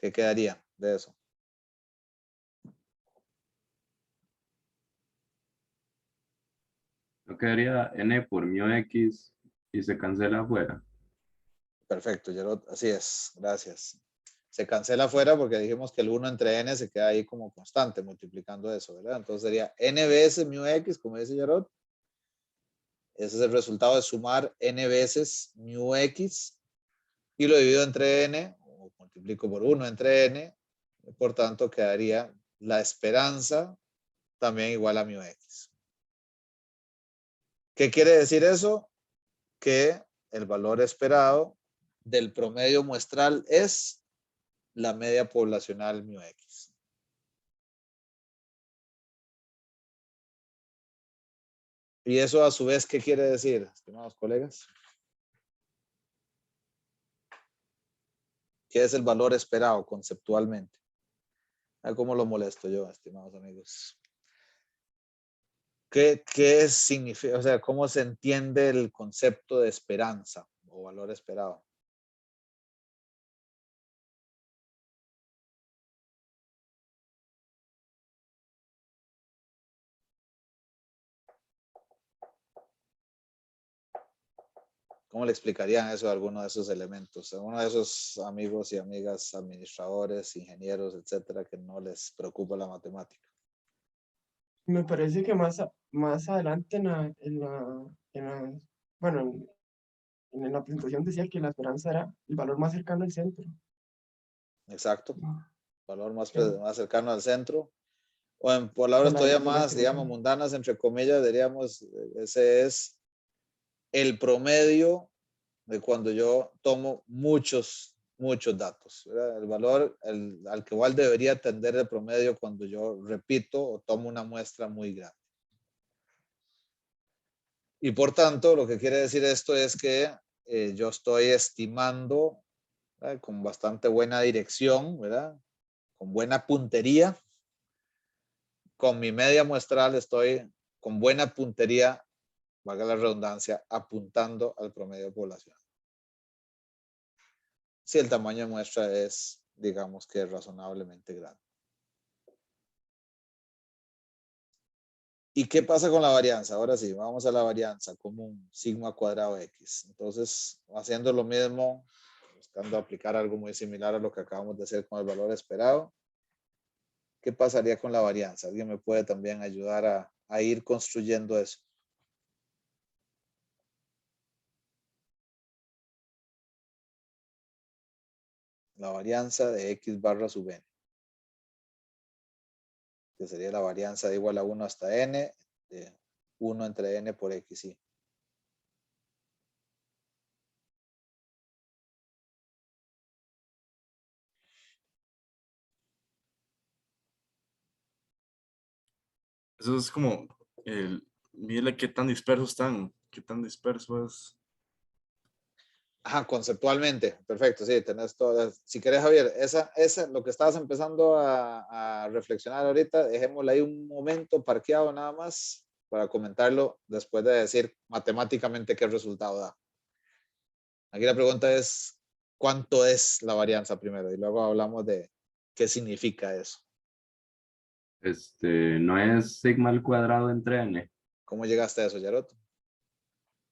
¿Qué quedaría de eso? Yo quedaría n por mu x y se cancela afuera. Perfecto, así es, gracias. Se cancela afuera porque dijimos que el 1 entre n se queda ahí como constante, multiplicando eso, ¿verdad? Entonces sería n veces mu x, como dice Yarot. Ese es el resultado de sumar n veces mu x y lo divido entre n, o multiplico por 1 entre n, por tanto quedaría la esperanza también igual a mu x. ¿Qué quiere decir eso? Que el valor esperado del promedio muestral es la media poblacional mu x. Y eso a su vez, ¿qué quiere decir, estimados colegas? ¿Qué es el valor esperado conceptualmente? ¿Cómo lo molesto yo, estimados amigos? ¿Qué significa? O sea, ¿cómo se entiende el concepto de esperanza o valor esperado? ¿Cómo le explicarían eso a alguno de esos elementos? A uno de esos amigos y amigas, administradores, ingenieros, etcétera, que no les preocupa la matemática. Me parece que más adelante bueno, en la presentación decía que la esperanza era el valor más cercano al centro. Exacto. Valor más cercano al centro. O en palabras De todavía la más, digamos, distribución. mundanas, entre comillas, diríamos, ese es el promedio de cuando yo tomo muchos datos, ¿verdad? El valor al que igual debería tender el promedio cuando yo repito o tomo una muestra muy grande. Y por tanto, lo que quiere decir esto es que yo estoy estimando, ¿verdad?, con bastante buena dirección, ¿verdad?, con buena puntería. Con mi media muestral estoy con buena puntería, valga la redundancia, apuntando al promedio poblacional. Si el tamaño de muestra es, digamos que razonablemente grande. ¿Y qué pasa con la varianza? Ahora sí, vamos a la varianza común, sigma cuadrado x. Entonces, haciendo lo mismo, buscando aplicar algo muy similar a lo que acabamos de hacer con el valor esperado. ¿Qué pasaría con la varianza? ¿Alguien me puede también ayudar a ir construyendo eso? La varianza de x barra sub n, que sería la varianza de igual a 1 hasta n, de 1 entre n por x, y. Eso es como, mire qué tan dispersos están, qué tan dispersos. Ajá, conceptualmente, perfecto, sí, tenés todo. Si querés, Javier, lo que estabas empezando a reflexionar ahorita, dejémoslo ahí un momento parqueado nada más para comentarlo después de decir matemáticamente qué resultado da. Aquí la pregunta es, ¿cuánto es la varianza primero? Y luego hablamos de qué significa eso. No es sigma al cuadrado entre n. ¿Cómo llegaste a eso, Yarot?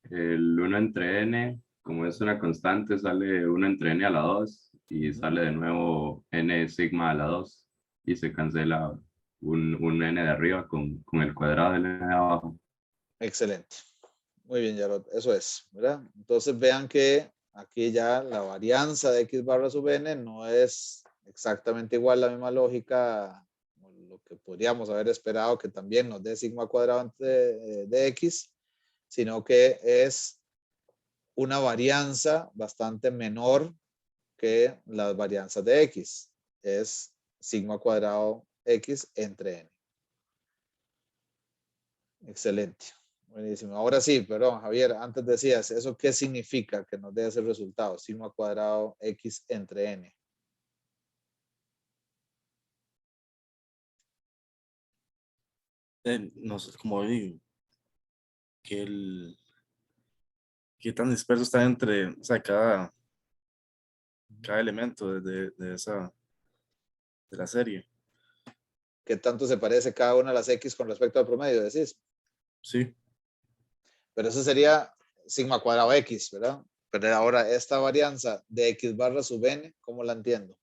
El 1 entre n, como es una constante, sale 1 entre n a la 2 y sale de nuevo n sigma a la 2 y se cancela un n de arriba con el cuadrado del n de abajo. Excelente. Muy bien, Yarot. Eso es, ¿verdad? Entonces vean que aquí ya la varianza de x barra sub n no es exactamente igual, la misma lógica, lo que podríamos haber esperado que también nos dé sigma cuadrado de x, sino que es una varianza bastante menor que las varianzas de x. Es sigma cuadrado x entre n. Excelente. Buenísimo. Ahora sí, perdón, Javier, antes decías, ¿eso qué significa que nos dé ese resultado? Sigma cuadrado x entre n. No sé, como digo, qué tan disperso está entre, o sea, cada elemento de esa de la serie. ¿Qué tanto se parece cada una de las X con respecto al promedio? Decís. Sí. Pero eso sería sigma cuadrado X, ¿verdad? Pero ahora esta varianza de X barra sub n, ¿cómo la entiendo?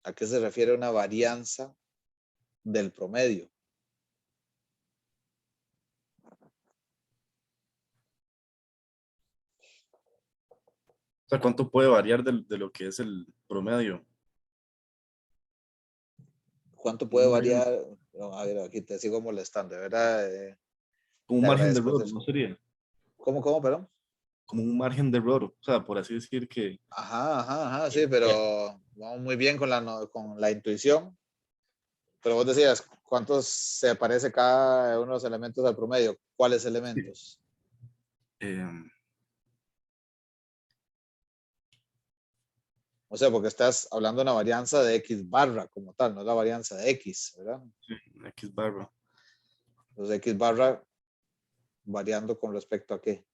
¿A qué se refiere una varianza del promedio? O sea, ¿cuánto puede variar de lo que es el promedio? ¿Cuánto puede Un margen- variar? No, a ver, aquí te sigo molestando, de verdad. Como un Te margen de agradezco. error, ¿no sería? ¿Cómo, perdón? Como un margen de error, o sea, por así decir que... Ajá, sí, pero vamos muy bien con con la intuición. Pero vos decías, ¿cuántos se parece cada uno de los elementos al promedio? ¿Cuáles elementos? em, O sea, porque estás hablando de una varianza de X barra como tal, no es la varianza de X, ¿verdad? sí, X barra. Entonces, X barra variando con respecto a qué.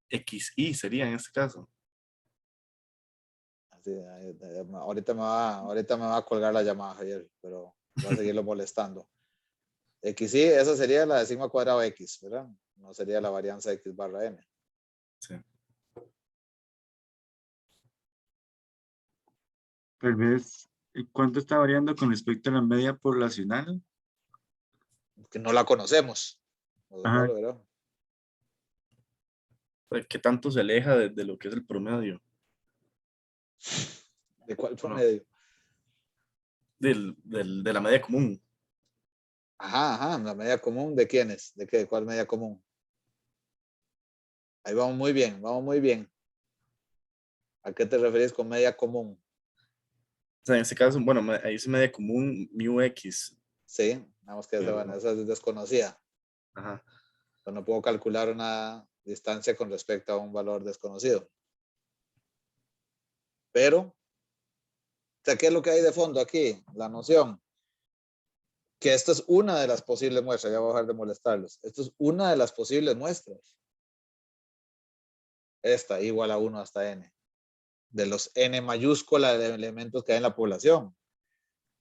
XY sería en este caso. Así, ahorita me va a colgar la llamada, Javier, pero voy a seguirlo molestando. XY, esa sería la de sigma cuadrado X, ¿verdad? No sería la varianza de X barra N. Sí. Tal vez, ¿cuánto está variando con respecto a la media poblacional? Que no la conocemos. Ajá. ¿Verdad? O sea, ¿qué tanto se aleja de lo que es el promedio? ¿De cuál Bueno, promedio? de la media común. Ajá, la media común, ¿de quiénes? ¿De qué? ¿Cuál media común? Ahí vamos muy bien, vamos muy bien. ¿A qué te referís con media común? O sea, en este caso, bueno, ahí es media común mu X. Sí, vamos que Pero, esa es desconocida. ajá. Pero no puedo calcular una distancia con respecto a un valor desconocido. Pero, o sea, ¿qué es lo que hay de fondo aquí? La noción. Que esto es una de las posibles muestras, ya voy a dejar de molestarlos. Esto es una de las posibles muestras. Esta igual a 1 hasta n. De los n mayúscula de elementos que hay en la población.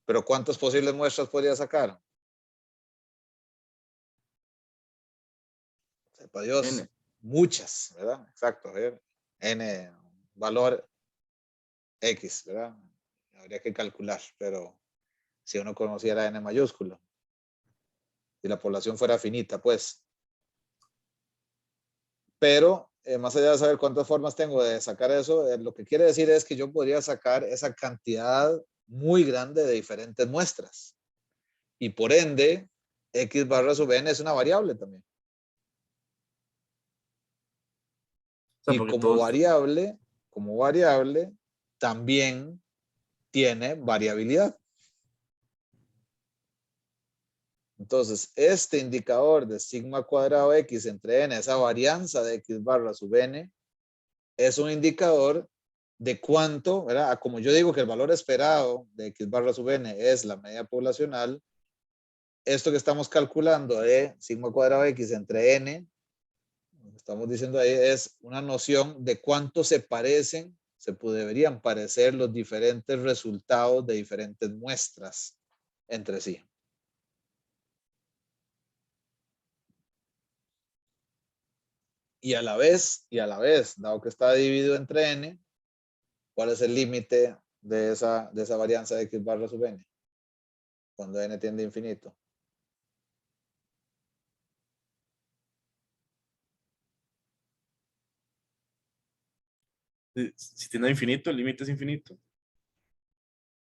Pero ¿cuántas posibles muestras podría sacar? Sepa Dios, N. muchas, ¿verdad? Exacto. N valor X, ¿verdad? Habría que calcular, pero si uno conociera n mayúsculo, si la población fuera finita, pues. Pero más allá de saber cuántas formas tengo de sacar eso, lo que quiere decir es que yo podría sacar esa cantidad muy grande de diferentes muestras. Y por ende, X barra sub n es una variable también. O sea, Y porque todo esto, como variable, también tiene variabilidad. Entonces, este indicador de sigma cuadrado x entre n, esa varianza de x barra sub n, es un indicador de cuánto, ¿verdad? Como yo digo que el valor esperado de x barra sub n es la media poblacional, esto que estamos calculando de sigma cuadrado x entre n, lo que estamos diciendo ahí es una noción de cuánto se parecen, deberían parecer los diferentes resultados de diferentes muestras entre sí. Y a la vez, dado que está dividido entre n, ¿cuál es el límite de esa varianza de x barra sub n? Cuando n tiende a infinito. si tiene infinito, el límite es infinito.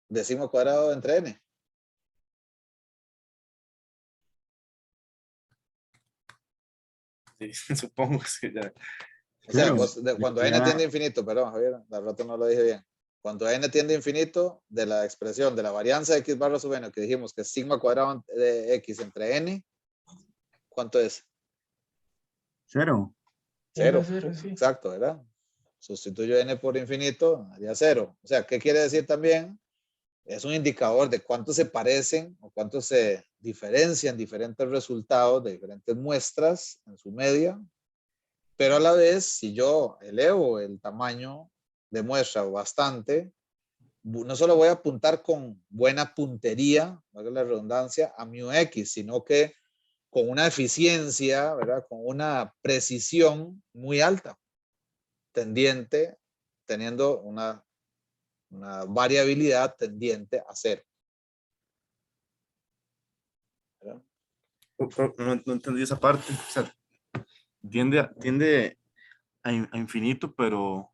De sigma cuadrado entre n. Sí, supongo que ya. O sea, Claro, cuando n tiende a infinito, perdón, Javier, la rato no lo dije bien. Cuando n tiende a infinito, de la expresión de la varianza de x barra sub n, que dijimos que es sigma cuadrado de x entre n, ¿cuánto es? 0. Tiende a 0. cero, sí. Exacto, ¿verdad? Sustituyo n por infinito, haría 0. O sea, ¿qué quiere decir también? Es un indicador de cuánto se parecen o cuánto se diferencian diferentes resultados de diferentes muestras en su media Pero a la vez, si yo elevo el tamaño de muestra bastante, no solo voy a apuntar con buena puntería, valga la redundancia, a μx, sino que con una eficiencia, ¿verdad? Con una precisión muy alta, teniendo una variabilidad tendiente a cero. ¿Verdad? No entendí esa parte. O sea, tiende a infinito, pero...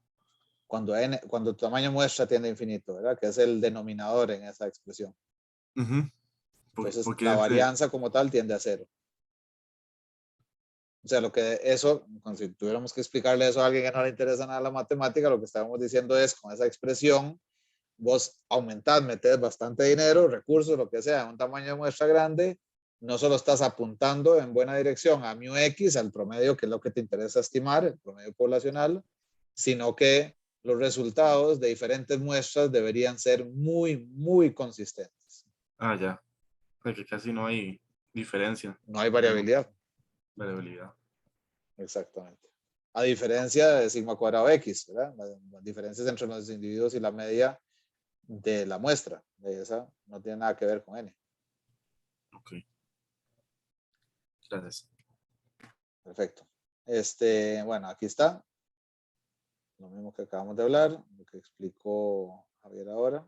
Cuando tu tamaño muestra tiende a infinito, ¿verdad? Que es el denominador en esa expresión. Entonces, porque la varianza como tal tiende a cero. O sea, si tuviéramos que explicarle eso a alguien que no le interesa nada la matemática, lo que estábamos diciendo es, con esa expresión, vos aumentás, metés bastante dinero, recursos, lo que sea, un tamaño de muestra grande, no solo estás apuntando en buena dirección a μx, al promedio, que es lo que te interesa estimar, el promedio poblacional, sino que los resultados de diferentes muestras deberían ser muy, muy consistentes. Ah, ya. Que casi no hay diferencia. No hay variabilidad. Variabilidad. Exactamente. A diferencia de sigma cuadrado x, ¿verdad? Las diferencias entre los individuos y la media de la muestra. Esa no tiene nada que ver con n. Ok. Gracias. Perfecto. Bueno, aquí está. Lo mismo que acabamos de hablar, lo que explicó Javier ahora.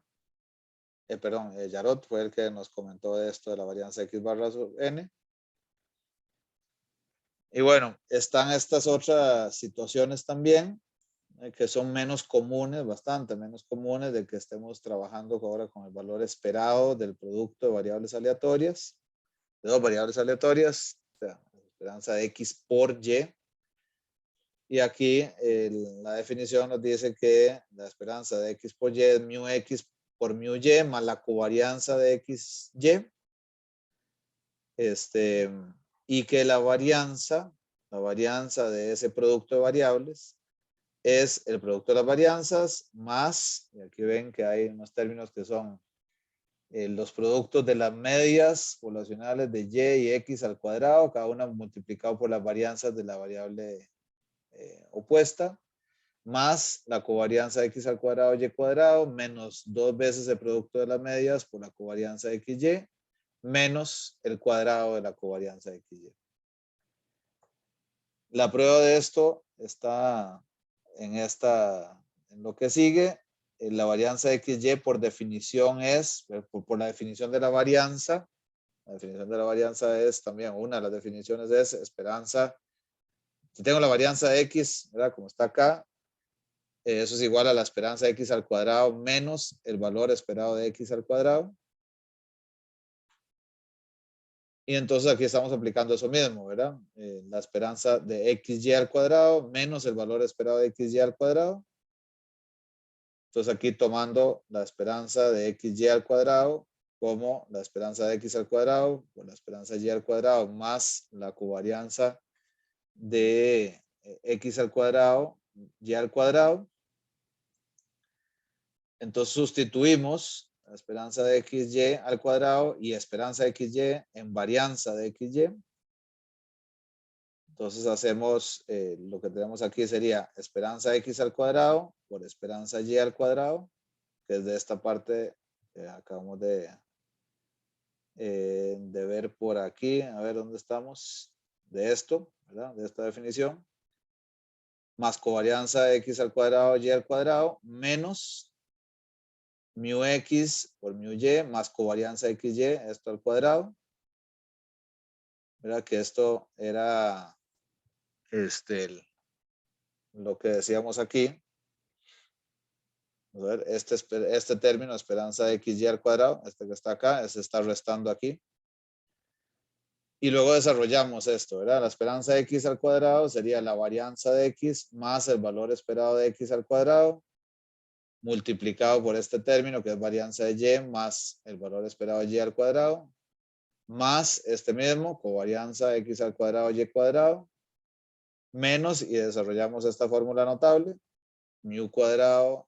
Yarot fue el que nos comentó esto de la varianza x barra n. Y bueno, están estas otras situaciones también, que son menos comunes, bastante menos comunes, de que estemos trabajando ahora con el valor esperado del producto de variables aleatorias, de dos variables aleatorias, o sea, la esperanza de x por y. Y aquí la definición nos dice que la esperanza de x por y es μx por μy más la covarianza de xy. Y que la varianza de ese producto de variables es el producto de las varianzas más, y aquí ven que hay unos términos que son los productos de las medias poblacionales de y x al cuadrado, cada una multiplicado por las varianzas de la variable opuesta, más la covarianza de x al cuadrado y cuadrado, menos 2 veces el producto de las medias por la covarianza de xy, menos el cuadrado de la covarianza de xy. La prueba de esto está en lo que sigue. La varianza de xy por definición es, por la definición de la varianza es también, una de las definiciones es esperanza. Si tengo la varianza de x, ¿verdad? Como está acá, eso es igual a la esperanza de x al cuadrado menos el valor esperado de x al cuadrado. Y entonces aquí estamos aplicando eso mismo, ¿verdad? La esperanza de xy al cuadrado menos el valor esperado de xy al cuadrado. Entonces aquí tomando la esperanza de xy al cuadrado como la esperanza de x al cuadrado por la esperanza y al cuadrado más la covarianza de x al cuadrado y al cuadrado. Entonces sustituimos la esperanza de xy al cuadrado y esperanza de xy en varianza de xy. Entonces hacemos lo que tenemos aquí sería esperanza x al cuadrado por esperanza y al cuadrado, que es de esta parte que acabamos de ver por aquí. A ver dónde estamos. De esto, ¿verdad? De esta definición. Más covarianza de x al cuadrado y al cuadrado menos μx por μy más covarianza xy, esto al cuadrado. ¿Verdad? Que esto era lo que decíamos aquí. A ver, este término, esperanza de xy al cuadrado, este que está acá, se está restando aquí. Y luego desarrollamos esto, ¿verdad? La esperanza de x al cuadrado sería la varianza de x más el valor esperado de x al cuadrado, multiplicado por este término que es varianza de y más el valor esperado de y al cuadrado, más este mismo, covarianza de x al cuadrado y cuadrado, menos, y desarrollamos esta fórmula notable, mu cuadrado,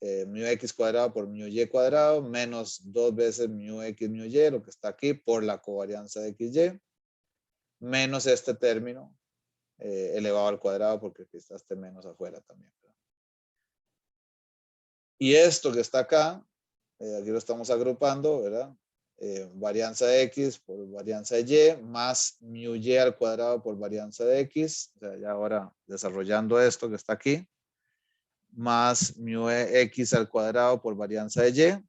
mu x cuadrado por mu y cuadrado, menos 2 veces mu x mu y, lo que está aquí, por la covarianza de xy, menos este término, elevado al cuadrado porque aquí está este menos afuera también, ¿verdad? Y esto que está acá, aquí lo estamos agrupando, ¿verdad? Varianza de X por varianza de Y más mu Y al cuadrado por varianza de X. O sea, ya ahora desarrollando esto que está aquí, más mu X al cuadrado por varianza de Y.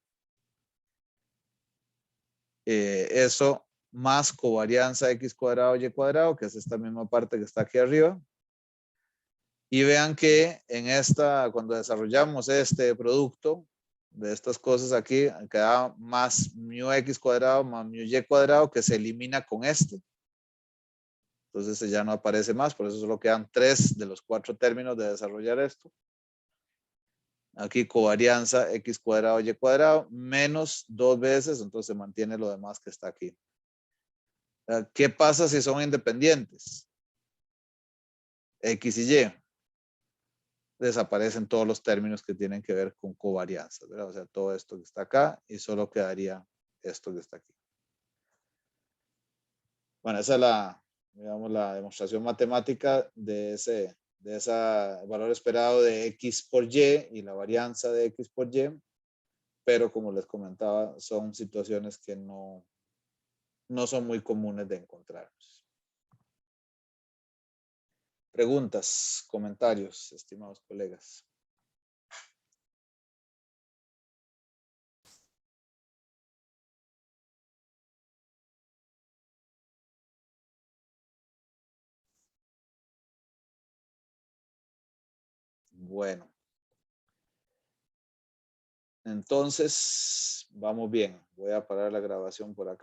Eso más covarianza X cuadrado Y cuadrado, que es esta misma parte que está aquí arriba. Y vean que en esta, cuando desarrollamos este producto de estas cosas aquí, queda más mu X cuadrado más mu Y cuadrado, que se elimina con este. Entonces este ya no aparece más, por eso solo quedan 3 de los 4 términos de desarrollar esto. Aquí covarianza X cuadrado Y cuadrado, menos 2 veces, entonces se mantiene lo demás que está aquí. ¿Qué pasa si son independientes? X y Y. Desaparecen todos los términos que tienen que ver con covarianzas, ¿verdad? O sea, todo esto que está acá y solo quedaría esto que está aquí. Bueno, esa es la, digamos, la demostración matemática de ese valor esperado de X por Y la varianza de X por Y, pero como les comentaba, son situaciones que no son muy comunes de encontrar. Preguntas, comentarios, estimados colegas. Bueno. Entonces, vamos bien. Voy a parar la grabación por acá.